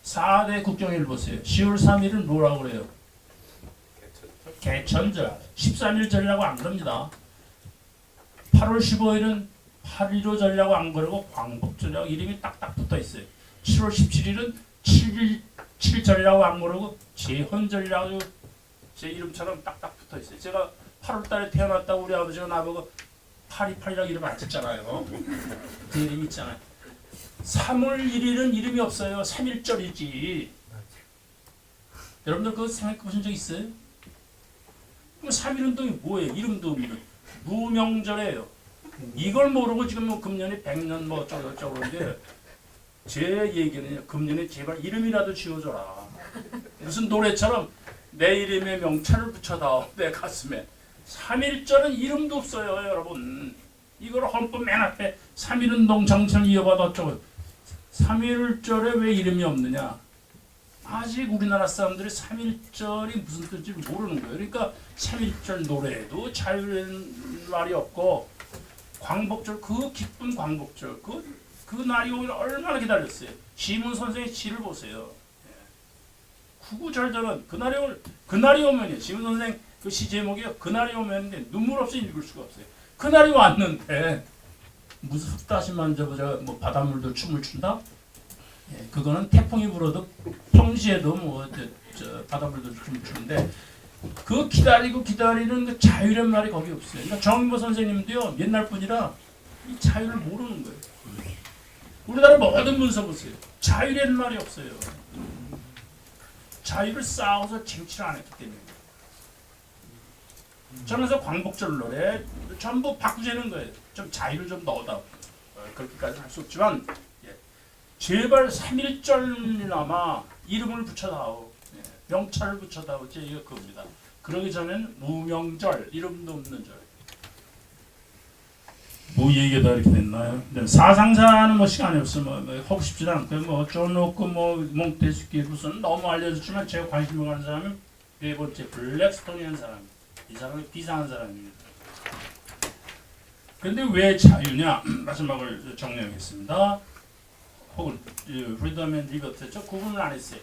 S1: 4대 국경일 보세요. 10월 3일은 뭐라고 그래요? 개천절. 13일절이라고 안 그럽니다. 8월 15일은 8.15절이라고 안 그러고 광복절이라고 이름이 딱딱 붙어 있어요. 7월 17일은 7.7절이라고 안 그러고 제헌절이라고 제 이름처럼 딱딱 붙어 있어요. 제가 8월 달에 태어났다고 우리 아버지가 나보고 828이라고 이름 안 짓잖아요. 그 이름 있잖아요. 3월 1일은 이름이 없어요. 3.1절이지. 여러분들 그거 생각해 보신 적 있어요? 그럼 3.1운동이 뭐예요? 이름도 없는 무명절이에요. 이걸 모르고 지금 뭐 금년이 100년 뭐 어쩌고 그러는데 제 얘기는 금년에 제발 이름이라도 지어줘라. 무슨 노래처럼 내 이름에 명찰을 붙여다 내 가슴에. 3.1절은 이름도 없어요 여러분. 이걸 헌법 맨 앞에 3.1운동 정치를 이어받아 어쩌고. 3.1절에 왜 이름이 없느냐. 아직 우리나라 사람들이 3.1절이 무슨 뜻인지 모르는 거예요. 그러니까 3.1절 노래에도 자유라는 말이 없고 광복절 그 기쁜 광복절 그 날이 오기를 얼마나 기다렸어요. 시문 선생의 시를 보세요. 구구절절은 그날이 오면요. 시문 선생 그 시 제목이요. 그날이 오면인데 눈물 없이 읽을 수가 없어요. 그날이 왔는데 무슨 흙다시 만져보자 뭐 바닷물도 춤을 춘다? 예, 그거는 태풍이 불어도 평시에도 뭐 바닷물도 춤을 추는데 그 기다리는 그 자유란 말이 거기 없어요. 그러니까 정인보 선생님도요 옛날 분이라 이 자유를 모르는 거예요. 우리나라 모든 문서 보세요. 자유라는 말이 없어요. 자유를 싸워서 쟁취를 안 했기 때문에. 저는 그래서 광복절 노래 전부 바꾸자는 거예요. 좀 자유를 좀 넣어다. 그렇게까지는 할 수 없지만 예. 제발 3.1절이나마 이름을 붙여다오. 예. 명찰을 붙여다오. 제 이거 그겁니다. 그러기 전에는 무명절, 이름도 없는 절. 뭐 얘기가 이렇게 됐나요? 사상사는 뭐 시간이 없으면 뭐 하고 싶지도 않고 뭐좀 놓고 뭐 몽테스키 무슨 너무 알려졌지만 제가 관심을 가는 사람은 네 번째 블랙스톤이라는 사람. 이 사람은 비상한 사람입니다. 그런데 왜 자유냐? 마지막을 정리하겠습니다. 혹은 프리덤 앤 리버티 저 구분을 안 했어요.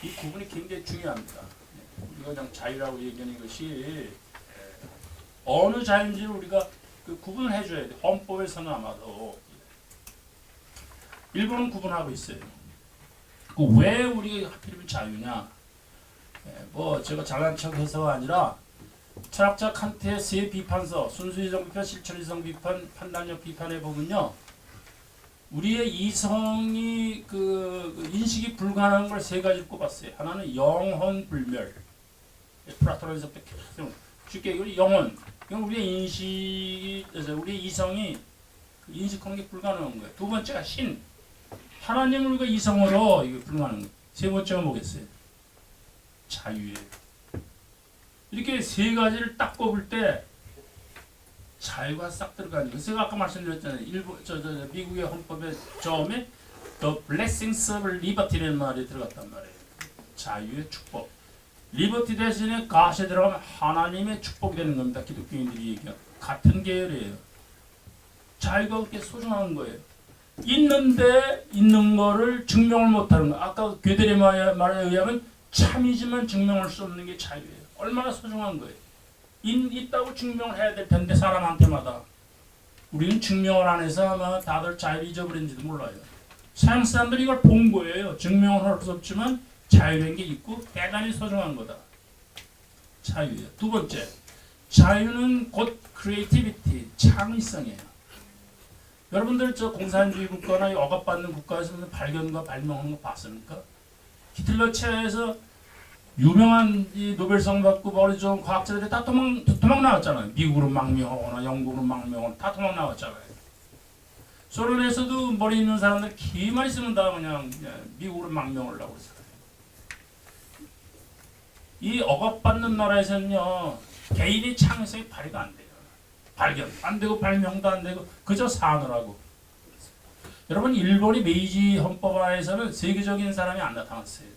S1: 이 구분이 굉장히 중요합니다. 우리가 그냥 자유라고 얘기하는 것이 어느 자유인지를 우리가 그 구분을 해줘야 돼. 헌법에서는 아마도 일본은 구분하고 있어요. 그 왜 우리가 하필이면 자유냐? 뭐 제가 잘난 척해서가 아니라 철학자 칸트의 세 비판서, 순수이성 비판, 실천이성 비판, 판단력 비판에 보면요, 우리의 이성이 그 인식이 불가능한 걸 세 가지를 꼽았어요. 하나는 영혼 불멸, 플라토니즘 쉽게 얘기하면 영혼. 이건 우리의 인식이, 우리의 이성이 인식하는 게 불가능한 거예요. 두 번째가 신, 하나님을 우리가 이성으로 이거 불가능한 거예요. 세 번째가 뭐겠어요? 자유예요. 이렇게 세 가지를 딱 꼽을 때 자유가 싹 들어가는 거예요. 제가 아까 말씀드렸잖아요. 미국의 헌법에 처음에 The Blessings of Liberty라는 말이 들어갔단 말이에요. 자유의 축복. 리버티 대신에 가시에 들어가면 하나님의 축복이 되는 겁니다. 기독교인들이 얘기하는 같은 계열이에요. 자유가 그렇게 소중한 거예요. 있는데 있는 거를 증명을 못하는 거. 아까 괴델의 말에 의하면 참이지만 증명할 수 없는 게 자유예요. 얼마나 소중한 거예요. 있다고 증명을 해야 될 텐데 사람한테마다. 우리는 증명을 안 해서 아마 다들 자유를 잊어버린지도 몰라요. 서양 사람들이 이걸 본 거예요. 증명을 할 수 없지만 자유라는 게 있고 대단히 소중한 거다. 자유예요. 두 번째, 자유는 곧 크리에이티비티, 창의성이에요. 여러분들 저 공산주의 국가나 억압받는 국가에서 무슨 발견과 발명하는 거 봤습니까? 히틀러 체에서 유명한 이 노벨상 받고 머리 좋은 과학자들이 다 도망 나왔잖아요. 미국으로 망명하거나 영국으로 망명하거나 다 도망 나왔잖아요. 소련에서도 머리 있는 사람들 기만 있으면 다 그냥 미국으로 망명하려고 그랬어요. 이 억압받는 나라에서는요, 개인의 창의성이 발휘가 안 돼요. 발견 안 되고 발명도 안 되고 그저 사느라고. 여러분 일본이 메이지 헌법하에서는 세계적인 사람이 안 나타났어요.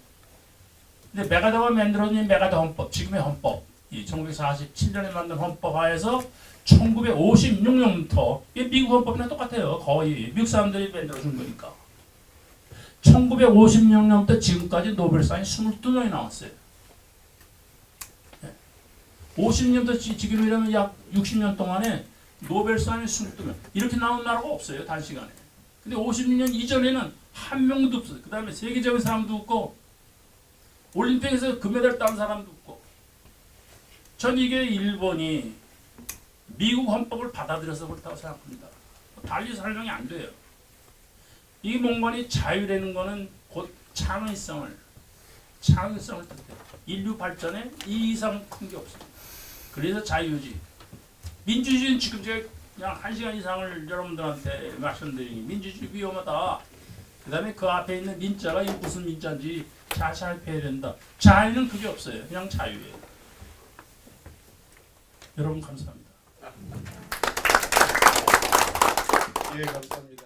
S1: 근데 메가더가 만들어진 메가더 헌법, 지금의 헌법, 이 1947년에 만든 헌법하에서 1956년부터 미국 헌법이랑 똑같아요. 거의 미국 사람들이 만들어준 거니까. 1956년부터 지금까지 노벨상이 22명이 나왔어요. 50년부터 지금이라면 약 60년 동안에 노벨상이 22명. 이렇게 나온 나라가 없어요. 단시간에. 근데 56년 이전에는 한 명도 없어요. 그 다음에 세계적인 사람도 없고 올림픽에서 금메달 딴 사람도 없고. 전 이게 일본이 미국 헌법을 받아들여서 그렇다고 생각합니다. 달리 설명이 안 돼요. 이 몽관이 자유라는 거는 곧 창의성을 뜻해요. 인류 발전에 이 이상 큰 게 없습니다. 그래서 자유지. 민주주의는 지금 제가 그냥 1시간 이상을 여러분들한테 말씀드리니 민주주의 위험하다. 그 다음에 그 앞에 있는 민자가 무슨 민자인지 잘 살펴야 된다. 자유는 그게 없어요. 그냥 자유예요. 여러분 감사합니다.
S2: 예, 감사합니다.